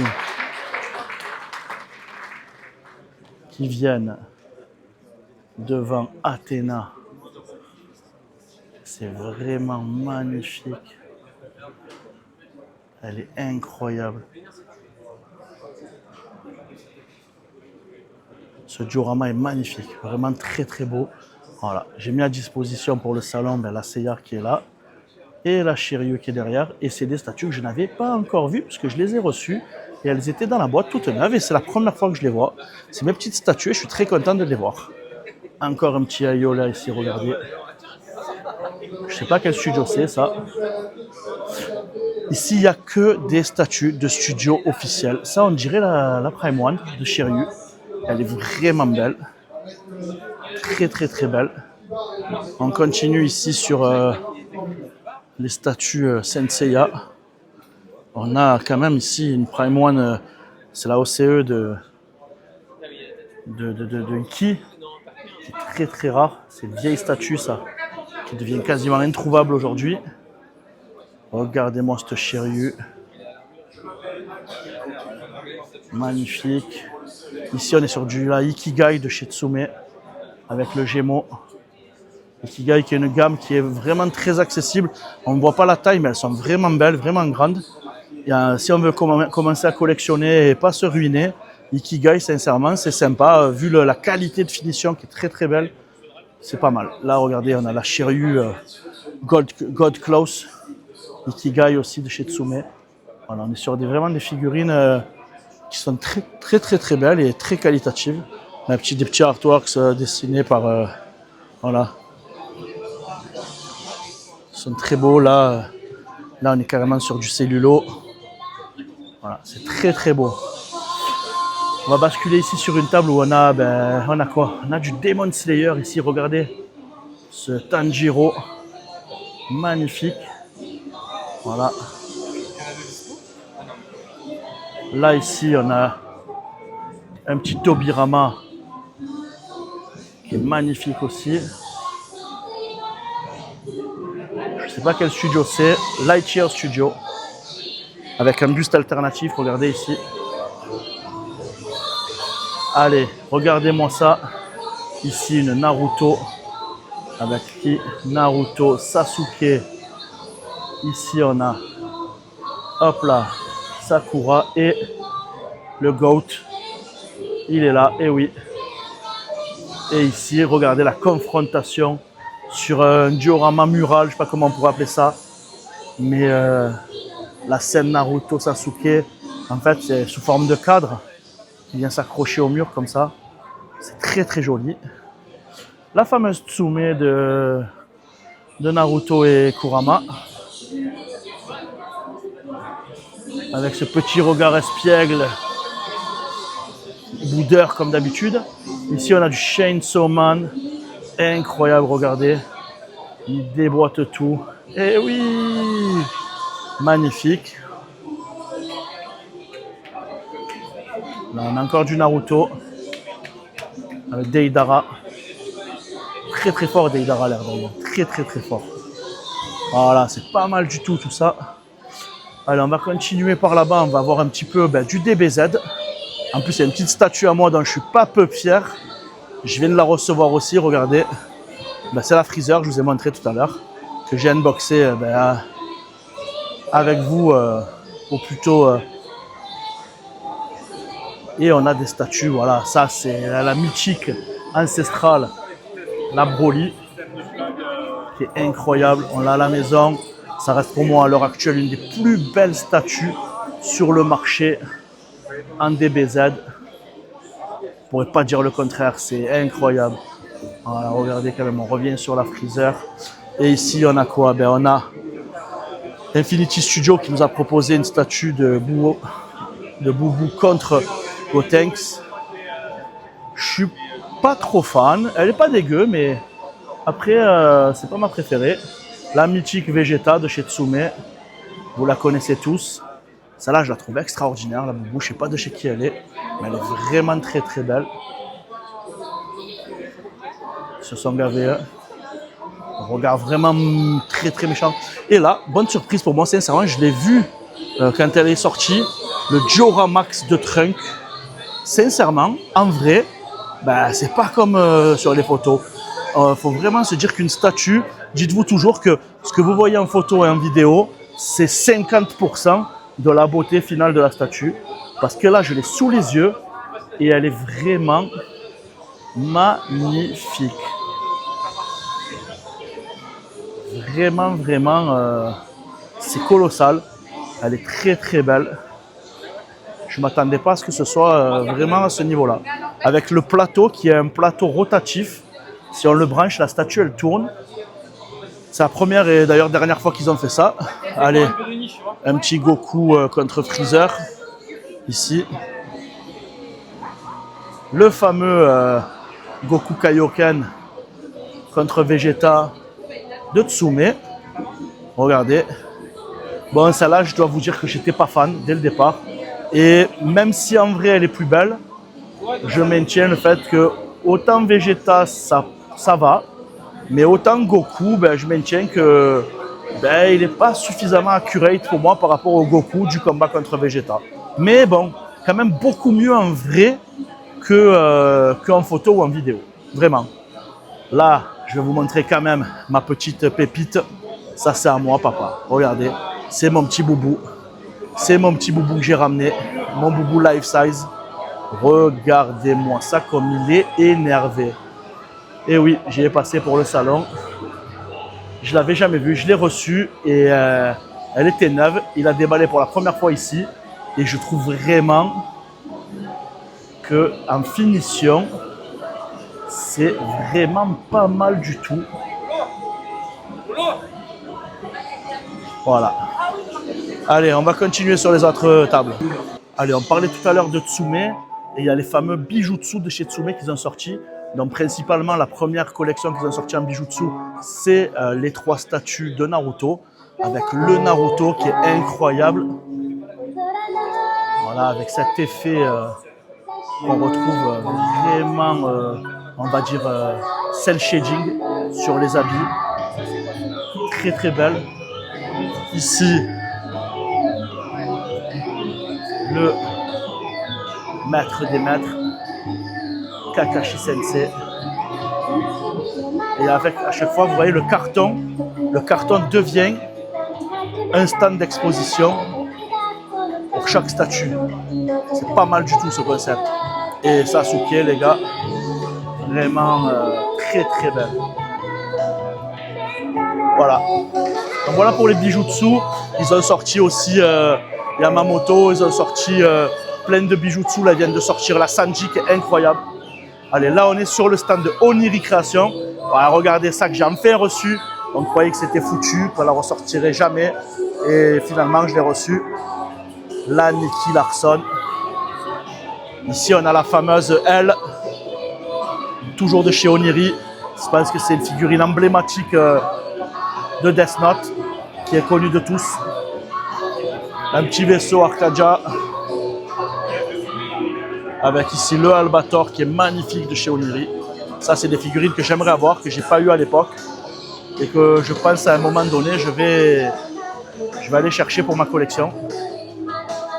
Qui viennent devant Athéna. C'est vraiment magnifique. Elle est incroyable. Ce diorama est magnifique, vraiment très très beau. Voilà, j'ai mis à disposition pour le salon la Seiya qui est là et la Shiryu qui est derrière. Et c'est des statues que je n'avais pas encore vues parce que je les ai reçues. Et elles étaient dans la boîte toutes neuves et c'est la première fois que je les vois. C'est mes petites statues et je suis très content de les voir. Encore un petit Aiolia ici, regardez. Je ne sais pas quel studio c'est ça. Ici, il n'y a que des statues de studio officiels. Ça, on dirait la Prime One de Shiryu. Elle est vraiment belle. Très très très belle. On continue ici sur les statues Senseiya. On a quand même ici une Prime One, c'est la OCE de Iki, qui est très très rare. C'est une vieille statue ça, qui devient quasiment introuvable aujourd'hui. Regardez-moi cette Shiryu. Magnifique. Ici on est sur la Ikigai de chez Tsume, avec le Gémeaux. Ikigai qui est une gamme qui est vraiment très accessible. On ne voit pas la taille mais elles sont vraiment belles, vraiment grandes. Et, si on veut commencer à collectionner et pas se ruiner, Ikigai, sincèrement, c'est sympa. Vu la qualité de finition qui est très très belle, c'est pas mal. Là, regardez, on a la Shiryu God Close, Ikigai aussi de chez Tsume. Voilà, on est sur vraiment des figurines qui sont très très très très belles et très qualitatives. On a des petits artworks dessinés par... voilà. Ils sont très beaux. Là, on est carrément sur du cellulo. Voilà, c'est très très beau. On va basculer ici sur une table où on a quoi? On a du Demon Slayer ici, regardez. Ce Tanjiro, magnifique. Voilà. Là ici, on a un petit Tobirama qui est magnifique aussi. Je ne sais pas quel studio c'est, Lightyear Studio. Avec un buste alternatif, regardez ici. Allez, regardez-moi ça. Ici, une Naruto. Avec qui? Naruto, Sasuke. Ici, on a, hop là, Sakura et le GOAT. Il est là, et oui. Et ici, regardez la confrontation sur un diorama mural, je sais pas comment on pourrait appeler ça. Mais la scène Naruto Sasuke, en fait, c'est sous forme de cadre qui vient s'accrocher au mur comme ça. C'est très très joli. La fameuse Tsume de Naruto et Kurama. Avec ce petit regard espiègle, boudeur comme d'habitude. Ici, on a du Chainsaw Man. Incroyable, regardez. Il déboîte tout. Et oui! Magnifique. Là, on a encore du Naruto. Avec Deidara. Très très fort Deidara, l'air d'ailleurs. Très très très fort. Voilà, c'est pas mal du tout ça. Allez, on va continuer par là-bas. On va voir un petit peu du DBZ. En plus, il y a une petite statue à moi dont je suis pas peu fier. Je viens de la recevoir aussi, regardez. C'est la Freezer, je vous ai montré tout à l'heure. Que j'ai unboxé avec vous, ou plutôt. Et on a des statues, voilà. Ça, c'est la mythique ancestrale, la Broly, qui est incroyable. On l'a à la maison. Ça reste pour moi à l'heure actuelle une des plus belles statues sur le marché en DBZ. Je ne pourrais pas dire le contraire, c'est incroyable. Voilà, regardez quand même, on revient sur la Freezer. Et ici, on a quoi? On a Infinity Studio qui nous a proposé une statue de Boubou contre Gotenks. Je suis pas trop fan. Elle est pas dégueu, mais après, c'est pas ma préférée. La mythique Vegeta de chez Tsume. Vous la connaissez tous. Celle-là, je la trouve extraordinaire, la Boubou. Je sais pas de chez qui elle est, mais elle est vraiment très très belle. Ce sont gavés. Un regard vraiment très très méchant. Et là, bonne surprise pour moi, sincèrement, je l'ai vu quand elle est sortie, le Dioramax de Trunk. Sincèrement, en vrai, c'est pas comme sur les photos. Faut vraiment se dire qu'une statue, dites-vous toujours que ce que vous voyez en photo et en vidéo, c'est 50% de la beauté finale de la statue. Parce que là, je l'ai sous les yeux et elle est vraiment magnifique. Vraiment, c'est colossal. Elle est très très belle. Je ne m'attendais pas à ce que ce soit vraiment à ce niveau-là. Avec le plateau qui est un plateau rotatif. Si on le branche, la statue elle tourne. C'est la première et d'ailleurs dernière fois qu'ils ont fait ça. Allez, un petit Goku contre Freezer. Ici. Le fameux Goku Kaioken contre Vegeta de Tsume. Regardez. Bon, celle-là, je dois vous dire que j'étais pas fan dès le départ. Et même si en vrai elle est plus belle, je maintiens le fait que autant Vegeta ça va, mais autant Goku, je maintiens que il n'est pas suffisamment accurate pour moi par rapport au Goku du combat contre Vegeta. Mais bon, quand même beaucoup mieux en vrai qu'en photo ou en vidéo. Vraiment. Là, je vais vous montrer quand même ma petite pépite. Ça, c'est à moi, papa. Regardez, c'est mon petit boubou. C'est mon petit boubou que j'ai ramené. Mon boubou life size. Regardez-moi ça comme il est énervé. Et oui, j'y ai passé pour le salon. Je ne l'avais jamais vu. Je l'ai reçue et elle était neuve. Il a déballé pour la première fois ici. Et je trouve vraiment qu'en finition, c'est vraiment pas mal du tout. Voilà. Allez, on va continuer sur les autres tables. Allez, on parlait tout à l'heure de Tsume. Et il y a les fameux bijutsu de chez Tsume qu'ils ont sortis. Donc principalement, la première collection qu'ils ont sortie en bijutsu, c'est les 3 statues de Naruto. Avec le Naruto qui est incroyable. Voilà, avec cet effet qu'on retrouve vraiment, on va dire, cel shading sur les habits. Très très belle. Ici, le maître des maîtres, Kakashi Sensei. Et avec à chaque fois, vous voyez le carton devient un stand d'exposition pour chaque statue. C'est pas mal du tout ce concept. et Sasuke, les gars. Vraiment très très belle. Voilà. Donc voilà pour les bijutsu. Ils ont sorti aussi Yamamoto, ils ont sorti plein de bijutsu. Là, ils viennent de sortir la Sanji qui est incroyable. Allez, là on est sur le stand de Oniri Création. Voilà, regardez ça que j'ai enfin reçu. On croyait que c'était foutu, qu'on la ressortirait jamais. Et finalement, je l'ai reçu. La Nicky Larson. Ici, on a la fameuse L. Toujours de chez Oniri. Je pense que c'est une figurine emblématique de Death Note, qui est connue de tous. Un petit vaisseau Arcadia. Avec ici le Albator qui est magnifique de chez Oniri. Ça, c'est des figurines que j'aimerais avoir, que je n'ai pas eu à l'époque. Et que je pense à un moment donné, je vais aller chercher pour ma collection.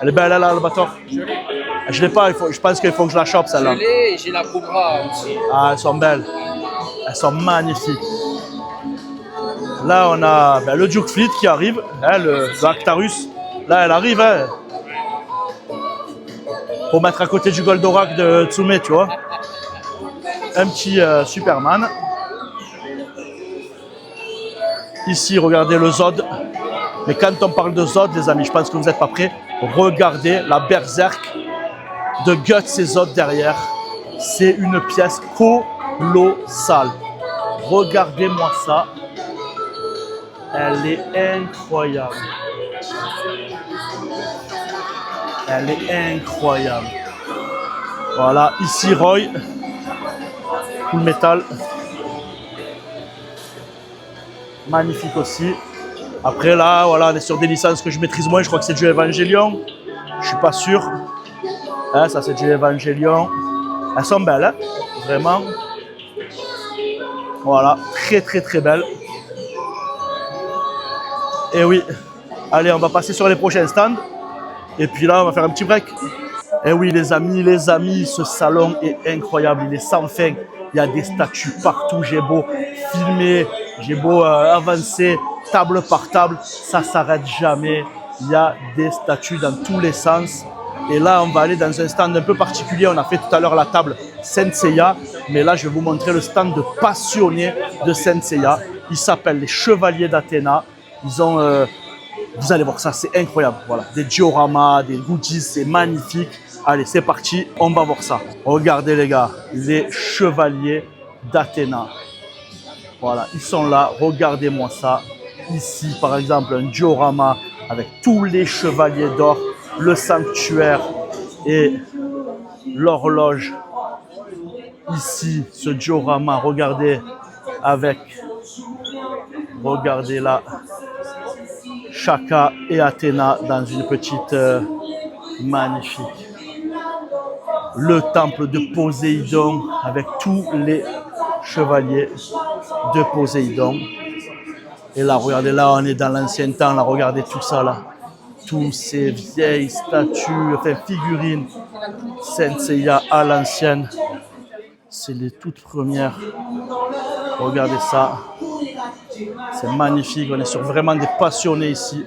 Elle est belle, là, l'Albator. Je l'ai pas, je pense qu'il faut que je la chope, celle-là. Je l'ai et j'ai la Cobra aussi. Ah, elles sont belles. Elles sont magnifiques. Là, on a le Duke Fleet qui arrive, hein, le Actarus. Là, elle arrive, hein, pour mettre à côté du Goldorak de Tsume, tu vois. Un petit Superman. Ici, regardez le Zod. Mais quand on parle de Zod, les amis, je pense que vous n'êtes pas prêts. Regardez la Berserk de Guts et Zod derrière. C'est une pièce colossale. Regardez-moi ça. Elle est incroyable. Elle est incroyable. Voilà, ici Roy. Full Metal. Magnifique aussi. Après là, voilà, on est sur des licences que je maîtrise moins. Je crois que c'est du Evangelion. Je suis pas sûr. Hein, ça c'est du Evangelion. Elles sont belles, hein, vraiment. Voilà, très très très belles. Et oui, allez, on va passer sur les prochains stands. Et puis là, on va faire un petit break. Et oui, les amis, ce salon est incroyable. Il est sans fin. Il y a des statues partout. J'ai beau filmer, j'ai beau avancer, table par table. Ça ne s'arrête jamais. Il y a des statues dans tous les sens. Et là, on va aller dans un stand un peu particulier. On a fait tout à l'heure la table Saint Seiya. Mais là, je vais vous montrer le stand de passionnés de Saint Seiya. Il s'appelle les Chevaliers d'Athéna. Ils ont... vous allez voir ça, c'est incroyable. Voilà, des dioramas, des goodies, c'est magnifique. Allez, c'est parti, on va voir ça. Regardez les gars, les Chevaliers d'Athéna. Voilà, ils sont là, regardez-moi ça. Ici, par exemple, un diorama avec tous les chevaliers d'or, le sanctuaire et l'horloge. Ici, ce diorama, regardez, avec, regardez là, Shaka et Athéna dans une petite magnifique. Le temple de Poséidon avec tous les chevaliers de Poséidon. Et là, regardez, là, on est dans l'ancien temps. Là, regardez tout ça, là. Tous ces vieilles statues, enfin figurines Saint Seiya à l'ancienne. C'est les toutes premières. Regardez ça. C'est magnifique. On est sur vraiment des passionnés ici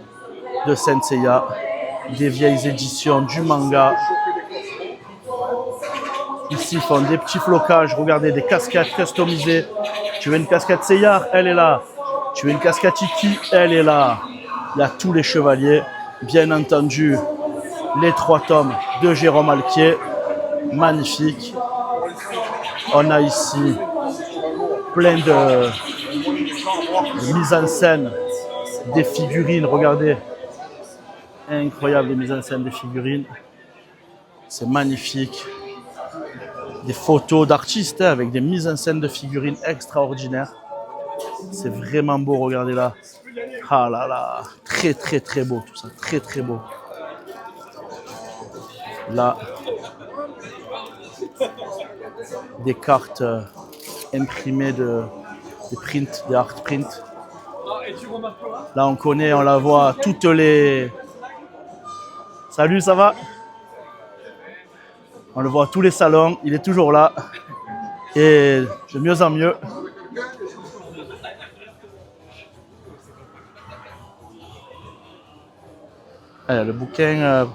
de Saint Seiya. Des vieilles éditions, du manga. Ici, ils font des petits flocages. Regardez, des casquettes customisées. Tu veux une casquette Seiya? Elle est là. Tu veux une casquette Iki? Elle est là. Il y a tous les chevaliers. Bien entendu, les 3 tomes de Jérôme Alquier. Magnifique. On a ici plein de mise en scène des figurines, regardez, incroyable les mises en scène des figurines, c'est magnifique, des photos d'artistes avec des mises en scène de figurines extraordinaires, c'est vraiment beau, regardez là, ah là là, très très très beau tout ça, très très beau. Là, des cartes imprimées des prints, des art prints. Là, on connaît, on la voit, toutes les... Salut, ça va? On le voit à tous les salons, il est toujours là. Et de mieux en mieux. Le bouquin...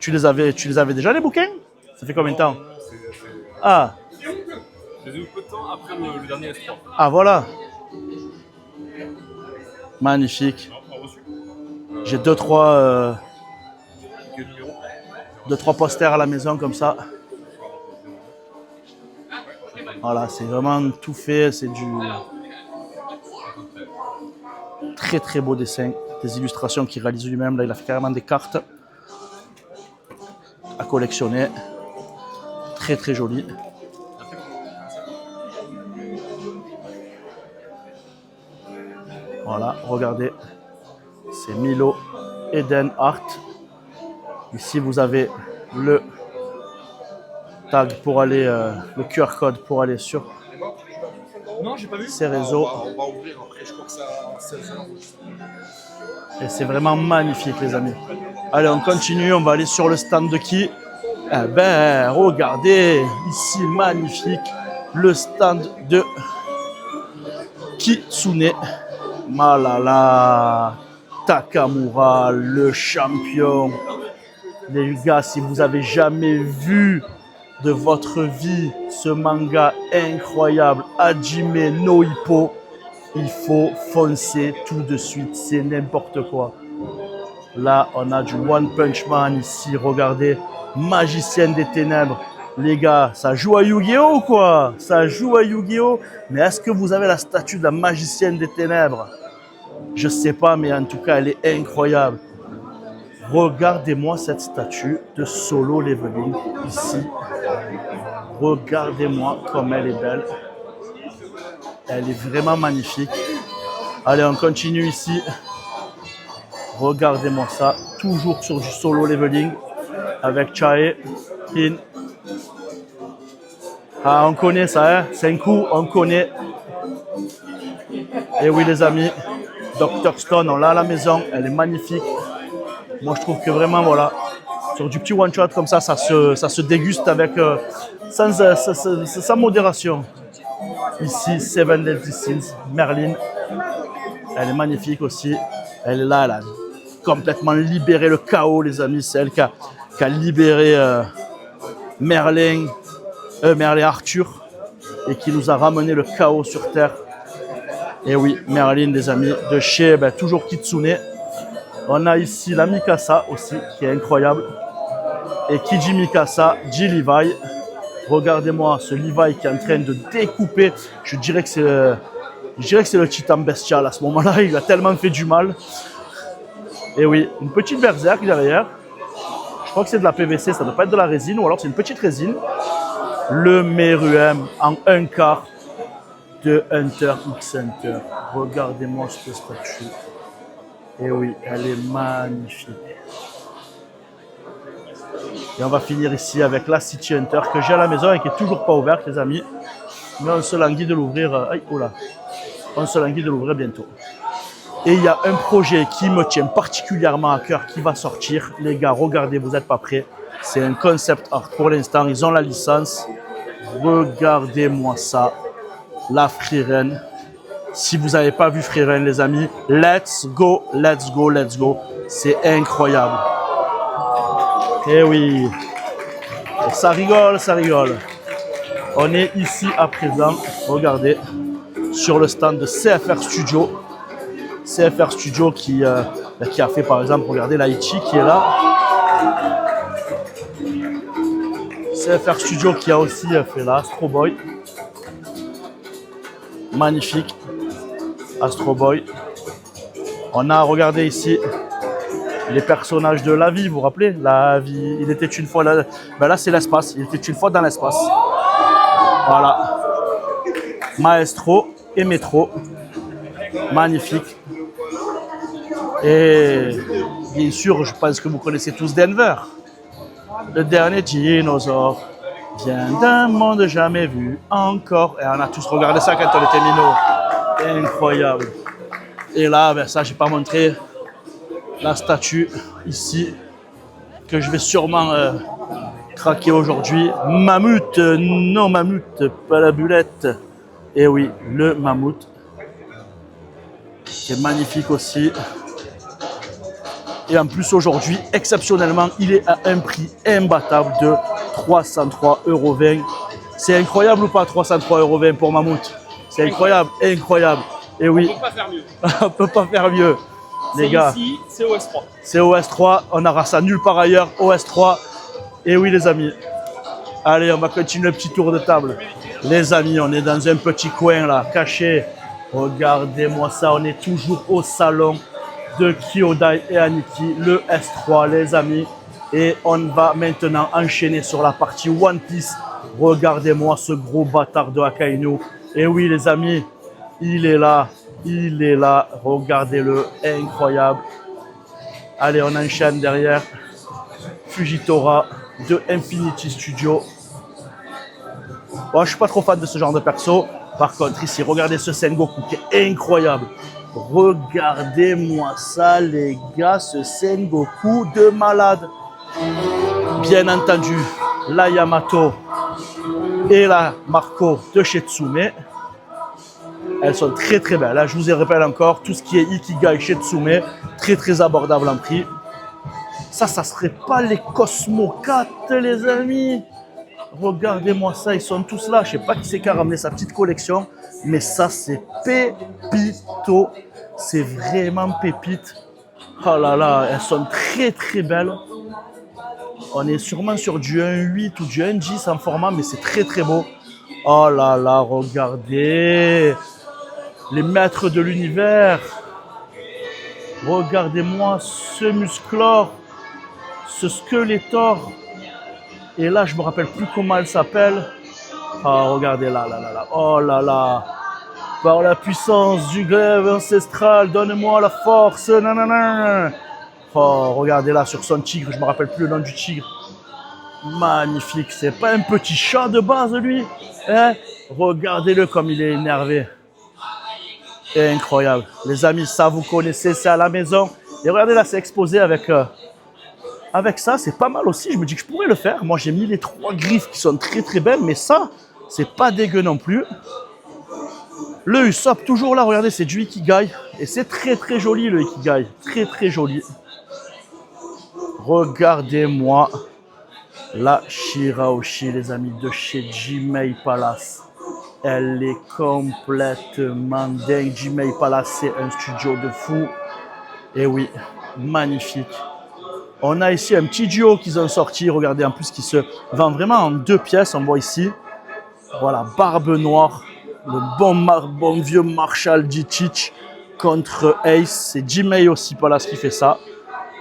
Tu les avais déjà les bouquins? Ça fait combien de temps? Ah. Je les ai eu peu de temps après le dernier S3. Ah voilà. Magnifique. J'ai 2-3 posters à la maison comme ça. Voilà, c'est vraiment tout fait, c'est du très très beau dessin, des illustrations qu'il réalise lui-même. Là, il a fait carrément des cartes à collectionner. Très très joli. Voilà, regardez, c'est Milo Eden Art. Ici, vous avez le tag pour aller, le QR code pour aller sur ces réseaux. On va ouvrir après, je crois que c'est à 16h. Et c'est vraiment magnifique, les amis. Allez, on continue, on va aller sur le stand de qui? Eh ben, regardez, ici, magnifique, le stand de Kitsune Malala Takamura, le champion. Les gars, si vous avez jamais vu de votre vie ce manga incroyable, Hajime no Ippo, il faut foncer tout de suite, c'est n'importe quoi. Là, on a du One Punch Man ici, regardez, Magicienne des Ténèbres. Les gars, ça joue à Yu-Gi-Oh ou quoi? Ça joue à Yu-Gi-Oh, mais est-ce que vous avez la statue de la Magicienne des Ténèbres? Je sais pas, mais en tout cas, elle est incroyable. Regardez-moi cette statue de Solo Leveling ici. Regardez-moi comme elle est belle. Elle est vraiment magnifique. Allez, on continue ici. Regardez-moi ça. Toujours sur du Solo Leveling avec Chae, Rin. Ah, on connaît ça, hein? Senku, on connaît. Et oui, les amis, Dr. Stone, on l'a à la maison. Elle est magnifique. Moi, je trouve que vraiment, voilà, sur du petit one-shot comme ça, ça se déguste avec sans modération. Ici, Seven Deadly Sins, Merlin. Elle est magnifique aussi. Elle est là, elle a complètement libéré le chaos, les amis. C'est elle qui a libéré Merlin Arthur et qui nous a ramené le chaos sur Terre. Et oui, Merlin, les amis, de chez toujours Kitsune. On a ici la Mikasa aussi, qui est incroyable. Et qui dit Mikasa, dit Levi. Regardez-moi ce Levi qui est en train de découper. Je dirais que c'est le titan bestial à ce moment-là. Il a tellement fait du mal. Et oui, une petite berserk derrière. Je crois que c'est de la PVC, ça ne doit pas être de la résine. Ou alors c'est une petite résine. Le Meruem en 1/4 de Hunter x Hunter. Regardez-moi cette statue. Et oui, elle est magnifique. Et on va finir ici avec la City Hunter que j'ai à la maison et qui n'est toujours pas ouverte, les amis. Mais on se languit de l'ouvrir. On se languit de l'ouvrir bientôt. Et il y a un projet qui me tient particulièrement à cœur qui va sortir. Les gars, regardez, vous n'êtes pas prêts. C'est un concept art pour l'instant. Ils ont la licence. Regardez-moi ça. La Frieren. Si vous n'avez pas vu Frieren, les amis, let's go, let's go, let's go. C'est incroyable. Eh oui. Et ça rigole, ça rigole. On est ici à présent, regardez, sur le stand de CFR Studio. CFR Studio qui a fait par exemple, regardez Laichi qui est là. CFR Studio qui a aussi fait là, Astro Boy. Magnifique. Astro Boy. On a regardé ici les personnages de La Vie, vous vous rappelez? La Vie, il était une fois là. Ben là c'est l'espace, il était une fois dans l'espace. Voilà. Maestro et Métro. Magnifique. Et bien sûr, je pense que vous connaissez tous Denver. Le dernier dinosaure vient d'un monde jamais vu encore. Et on a tous regardé ça quand on était minots. Incroyable. Et là, ben ça, j'ai pas montré la statue ici que je vais sûrement craquer aujourd'hui. Mammouth, non mammouth, pas la bulette. Et oui, le mammouth qui est magnifique aussi. Et en plus, aujourd'hui, exceptionnellement, il est à un prix imbattable de 303,20 €. C'est incroyable ou pas, 303,20 € pour Mammouth? C'est incroyable, incroyable. Et oui, On peut pas faire mieux. on peut pas faire mieux. Les gars, Ici, c'est OS3. c'est OS3, on aura ça nulle part ailleurs, OS3. Et oui les amis, allez on va continuer le petit tour de table. Les amis, on est dans un petit coin là, caché. Regardez-moi ça, on est toujours au salon de Kyodai et Aniki, le S3 les amis. Et on va maintenant enchaîner sur la partie One Piece. Regardez-moi ce gros bâtard de Akainu. Et oui les amis, il est là, regardez-le, incroyable. Allez, on enchaîne derrière. Fujitora de Infinity Studio. Bon, je suis pas trop fan de ce genre de perso. Par contre, ici, regardez ce Sengoku qui est incroyable. Regardez-moi ça, les gars, ce Sengoku de malade. Bien entendu, la Yamato et la Marco de Shitsume. Elles sont très très belles. Là, je vous rappelle encore, tout ce qui est Ikigai chez Tsume, très très abordable en prix. Ça serait pas les Cosmo 4, les amis. Regardez-moi ça, ils sont tous là. Je sais pas qui c'est qui a ramené sa petite collection, mais ça, c'est pépito. C'est vraiment pépite. Oh là là, elles sont très très belles. On est sûrement sur du 1.8 ou du 1.10 en format, mais c'est très très beau. Oh là là, regardez. Les maîtres de l'univers. Regardez-moi ce Musclor, ce Skeletor. Et là, je me rappelle plus comment elle s'appelle. Ah, regardez là, là, là, là. Oh là là. Par la puissance du glaive ancestral, donne-moi la force. Nanana. Oh, regardez là sur son tigre. Je me rappelle plus le nom du tigre. Magnifique. C'est pas un petit chat de base, lui, hein? Regardez-le comme il est énervé. Incroyable. Les amis, ça vous connaissez, c'est à la maison. Et regardez là, c'est exposé avec ça, c'est pas mal aussi. Je me dis que je pourrais le faire. Moi, j'ai mis les 3 griffes qui sont très très belles, mais ça, c'est pas dégueu non plus. Le Usopp, toujours là, regardez, c'est du Ikigai. Et c'est très très joli le Ikigai. Très très joli. Regardez-moi la Shirahoshi, les amis, de chez Jimei Palace. Elle est complètement dingue. Jimei Palace, c'est un studio de fou. Et oui, magnifique. On a ici un petit duo qu'ils ont sorti. Regardez, en plus, qui se vend vraiment en 2 pièces. On voit ici. Voilà, Barbe Noire. Le bon vieux Marshall Dietrich contre Ace. C'est Jimei aussi Palace qui fait ça.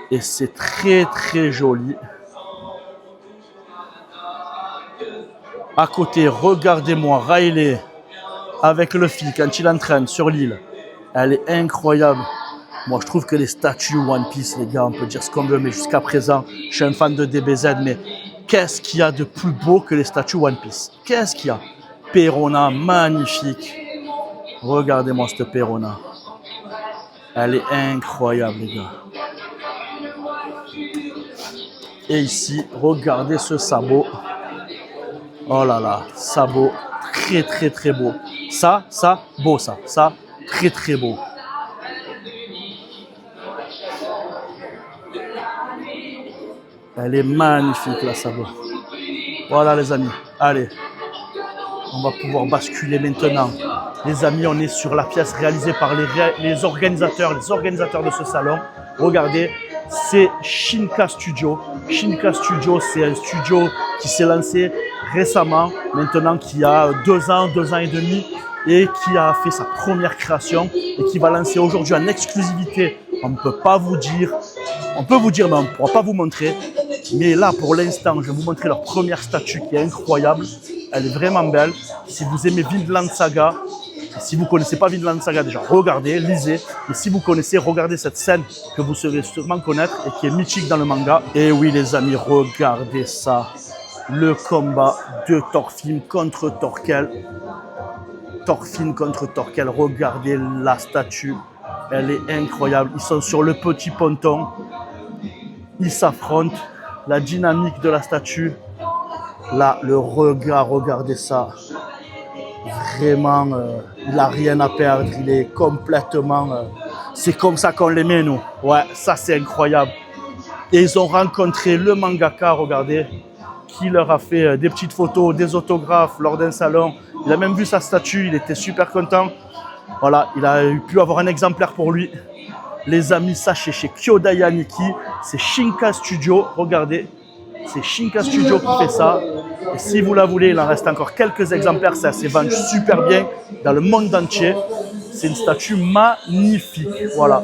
Et c'est très, très joli. À côté, regardez-moi Riley avec Luffy quand il entraîne sur l'île. Elle est incroyable. Moi, je trouve que les statues One Piece, les gars, on peut dire ce qu'on veut, mais jusqu'à présent, je suis un fan de DBZ, mais qu'est-ce qu'il y a de plus beau que les statues One Piece? Qu'est-ce qu'il y a? Perona, magnifique. Regardez-moi cette Perona. Elle est incroyable, les gars. Et ici, regardez ce sabot. Oh là là, sabot, très très très beau. Ça, beau ça. Ça, très très beau. Elle est magnifique la sabot. Voilà les amis, allez. On va pouvoir basculer maintenant. Les amis, on est sur la pièce réalisée par les organisateurs de ce salon. Regardez, c'est Shinka Studio. Shinka Studio, c'est un studio qui s'est lancé récemment, maintenant qui a 2 ans et demi, et qui a fait sa première création et qui va lancer aujourd'hui en exclusivité. On ne peut pas vous dire, on peut vous dire, mais on ne pourra pas vous montrer. Mais là, pour l'instant, je vais vous montrer leur première statue qui est incroyable. Elle est vraiment belle. Si vous aimez Vinland Saga, si vous ne connaissez pas Vinland Saga déjà, regardez, lisez. Et si vous connaissez, regardez cette scène que vous saurez sûrement connaître et qui est mythique dans le manga. Et oui les amis, regardez ça. Le combat de Thorfinn contre Thorkel. Thorfinn contre Thorkel, regardez la statue. Elle est incroyable. Ils sont sur le petit ponton. Ils s'affrontent. La dynamique de la statue. Là, le regard, regardez ça. Vraiment, il n'a rien à perdre. Il est complètement C'est comme ça qu'on les met, nous. Ouais, ça, c'est incroyable. Et ils ont rencontré le mangaka, regardez, qui leur a fait des petites photos, des autographes lors d'un salon. Il a même vu sa statue, il était super content. Voilà, il a pu avoir un exemplaire pour lui. Les amis, sachez, chez Kyoda Yaniki, c'est Shinka Studio, regardez. C'est Shinka Studio qui fait ça. Et si vous la voulez, il en reste encore quelques exemplaires. Ça s'est vendu super bien dans le monde entier. C'est une statue magnifique. Voilà.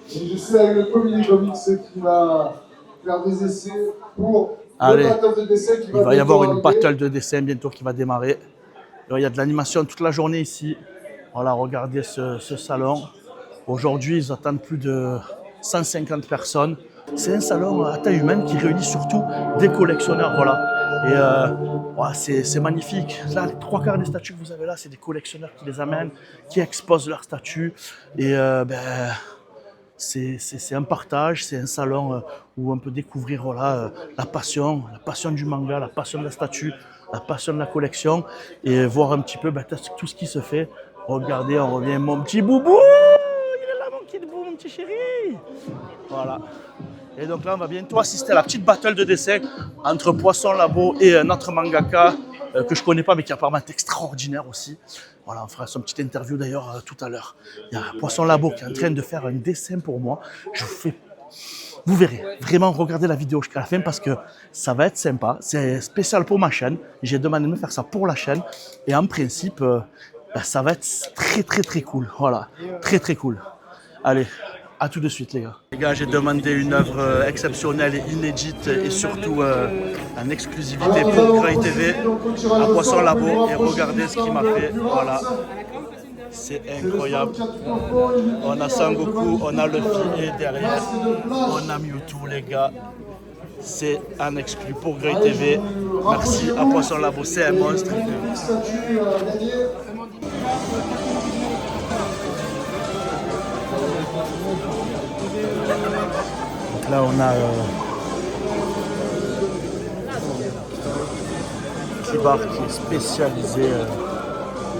Je suis avec le comité Comics qui va faire des essais pour Allez, le battle de dessin qui il va y avoir une arriver. battle de dessin bientôt qui va démarrer. Alors, il y a de l'animation toute la journée ici. Voilà, regardez ce salon. Aujourd'hui, ils attendent plus de 150 personnes. C'est un salon à taille humaine qui réunit surtout des collectionneurs. Voilà. Et ouais, c'est magnifique. Là, les 3/4 des statues que vous avez là, c'est des collectionneurs qui les amènent, qui exposent leurs statues. Et c'est un partage, c'est un salon où on peut découvrir voilà, la passion du manga, la passion de la statue, la passion de la collection et voir un petit peu tout ce qui se fait. Regardez, on revient, mon petit boubou, il est là mon petit boubou, mon petit chéri. Voilà. Et donc là, on va bientôt assister à la petite battle de dessin entre Poisson Labo et notre mangaka que je connais pas mais qui apparemment est extraordinaire aussi. Voilà, on fera son petite interview d'ailleurs tout à l'heure. Il y a Poisson Labo qui est en train de faire un dessin pour moi. Vous verrez, vraiment regardez la vidéo jusqu'à la fin parce que ça va être sympa. C'est spécial pour ma chaîne. J'ai demandé de me faire ça pour la chaîne. Et en principe, ça va être très très très cool. Voilà, très très cool. Allez, à tout de suite les gars. Les gars, j'ai demandé une œuvre exceptionnelle et inédite et surtout en exclusivité pour Grey TV à Poisson Labo. Et regardez ce qu'il m'a fait. Voilà. C'est incroyable. On a Sangoku, on a Luffy et derrière, on a Mewtwo les gars. C'est un exclu pour Grey TV. Merci à Poisson Labo, c'est un monstre. Donc là on a Kibar qui est spécialisé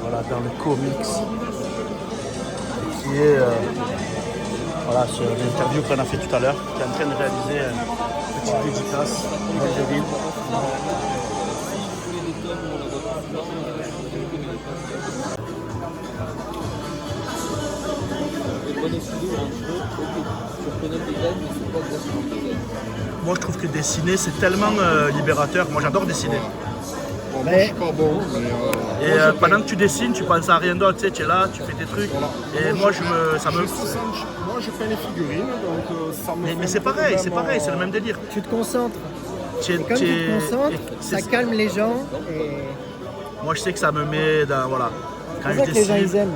voilà, dans le comics et qui est voilà, sur l'interview qu'on a fait tout à l'heure, qui est en train de réaliser une petite dédicace Wolverine. Moi je trouve que dessiner c'est tellement libérateur, moi j'adore dessiner. Moi, je suis pas bon, mais Et pendant que tu dessines, tu penses à rien d'autre, tu es là, tu fais tes trucs. Et moi moi je fais les figurines, donc ça me. Mais c'est pareil, c'est le même délire. Tu te concentres. Tu es- Et comme tu tu es- te concentres, c'est- ça calme les gens. Et Moi je sais que ça me met dans. Voilà. Quand c'est je ça que les gens ils dessine, aiment.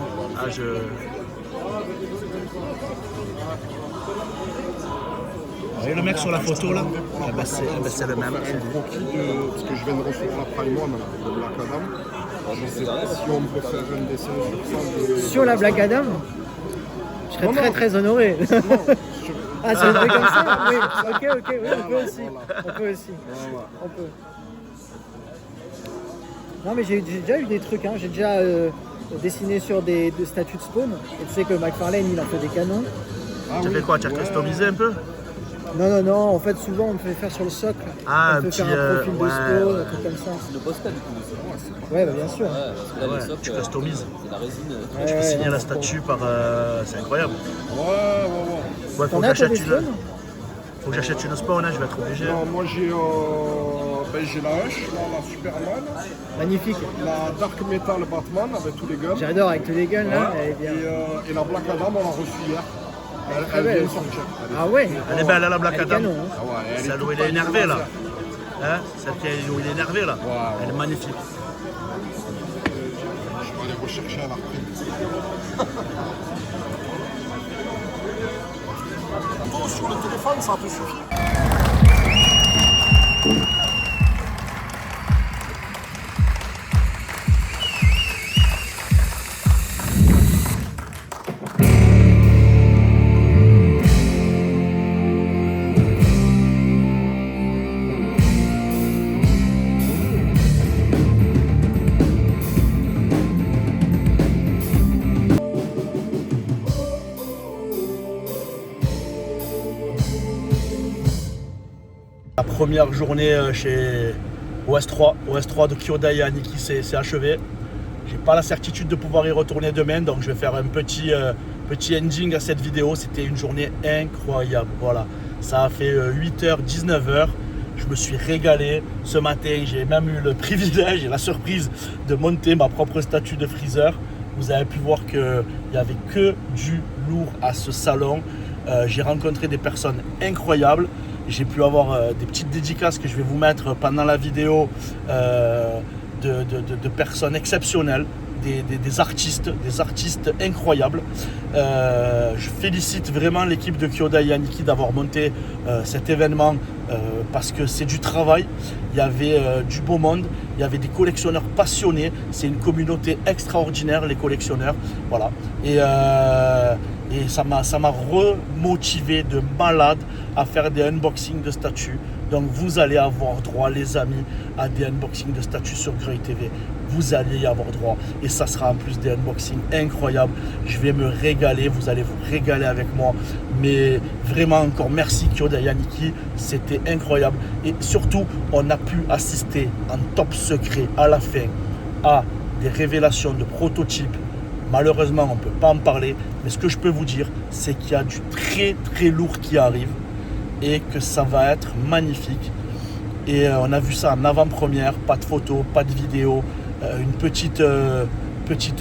Vous voyez le mec sur la photo là c'est le même. Un croquis de. Parce que je viens de recevoir la Prime One de Black Adam. Je ne sais pas si on peut faire un dessin sur ça. Sur la Black Adam, je serais très très honoré. Ah, c'est un truc comme ça? Oui, ok, oui, on peut aussi. On peut aussi. On peut. Non, mais j'ai déjà eu des trucs, hein. J'ai déjà dessiné sur des statues de Spawn. Et tu sais que McFarlane, il en fait des canons. Tu as fait quoi? Tu as customisé un peu? Non, en fait, souvent, on me fait faire sur le socle. Ah, on peut un faire petit, un profil de ouais. Spawn, un truc comme ça. C'est le Posca du coup. Ouais, bah, bien sûr. Parce que là, les socles, Tu customises. c'est la résine. Tu peux Ouais, signer non, la c'est statue par. C'est incroyable. Ouais. Ouais, faut T'en que as, toi, j'achète des Spawn? Faut que j'achète une spawn, hein, je vais être obligé. Non, moi j'ai la Hush, là, la Superman, Magnifique. la Dark Metal Batman avec tous les guns. J'adore avec tous les guns là, elle est bien. Et la Black Adam, on l'a reçue hier. Très belle. vient de sortir. Ah ouais. Elle est belle, elle, la Black Elle est Adam. canon, hein. Ah ouais, elle est Celle où toute il est énervé là. magnifique. Hein? Celle où il est énervé là. Ouais. Elle est magnifique. Je vais aller rechercher à la reprime. Sur le téléphone, ça te suffit. première journée chez OS3. OS3 de Kyodai et Aniki, c'est achevé. J'ai pas la certitude de pouvoir y retourner demain, donc je vais faire un petit ending à cette vidéo. C'était une journée incroyable. Voilà, ça a fait 8h, 19h. Je me suis régalé. Ce matin, j'ai même eu le privilège et la surprise de monter ma propre statue de freezer. Vous avez pu voir qu'il n'y avait que du lourd à ce salon. J'ai rencontré des personnes incroyables. J'ai pu avoir des petites dédicaces que je vais vous mettre pendant la vidéo de personnes exceptionnelles, des artistes incroyables. Je félicite vraiment l'équipe de Kyodai et Aniki d'avoir monté cet événement parce que c'est du travail. Il y avait du beau monde, il y avait des collectionneurs passionnés. C'est une communauté extraordinaire, les collectionneurs. Voilà. Et ça m'a remotivé de malade à faire des unboxings de statues. Donc vous allez avoir droit, les amis, à des unboxings de statues sur Greuil TV. Vous allez y avoir droit. Et ça sera en plus des unboxings incroyables. Je vais me régaler, vous allez vous régaler avec moi. Mais vraiment encore merci Kyodai et Aniki, c'était incroyable. Et surtout, on a pu assister en top secret à la fin à des révélations de prototypes. Malheureusement, on ne peut pas en parler. Mais ce que je peux vous dire, c'est qu'il y a du très très lourd qui arrive. Et que ça va être magnifique. Et on a vu ça en avant-première, pas de photos, pas de vidéos, une petite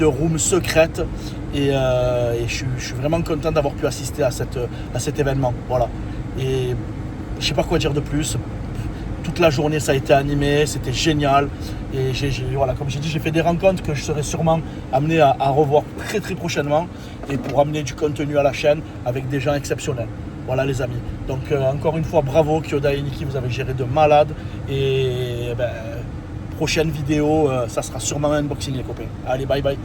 room secrète. Et je suis vraiment content d'avoir pu assister à cet événement. Voilà. Et je sais pas quoi dire de plus. Toute la journée ça a été animé, c'était génial. Et voilà, comme j'ai dit, j'ai fait des rencontres que je serai sûrement amené à revoir très très prochainement. Et pour amener du contenu à la chaîne avec des gens exceptionnels. Voilà les amis. Donc encore une fois, bravo Kyodai et Aniki, vous avez géré de malade. Et prochaine vidéo, ça sera sûrement un unboxing les copains. Allez, bye bye.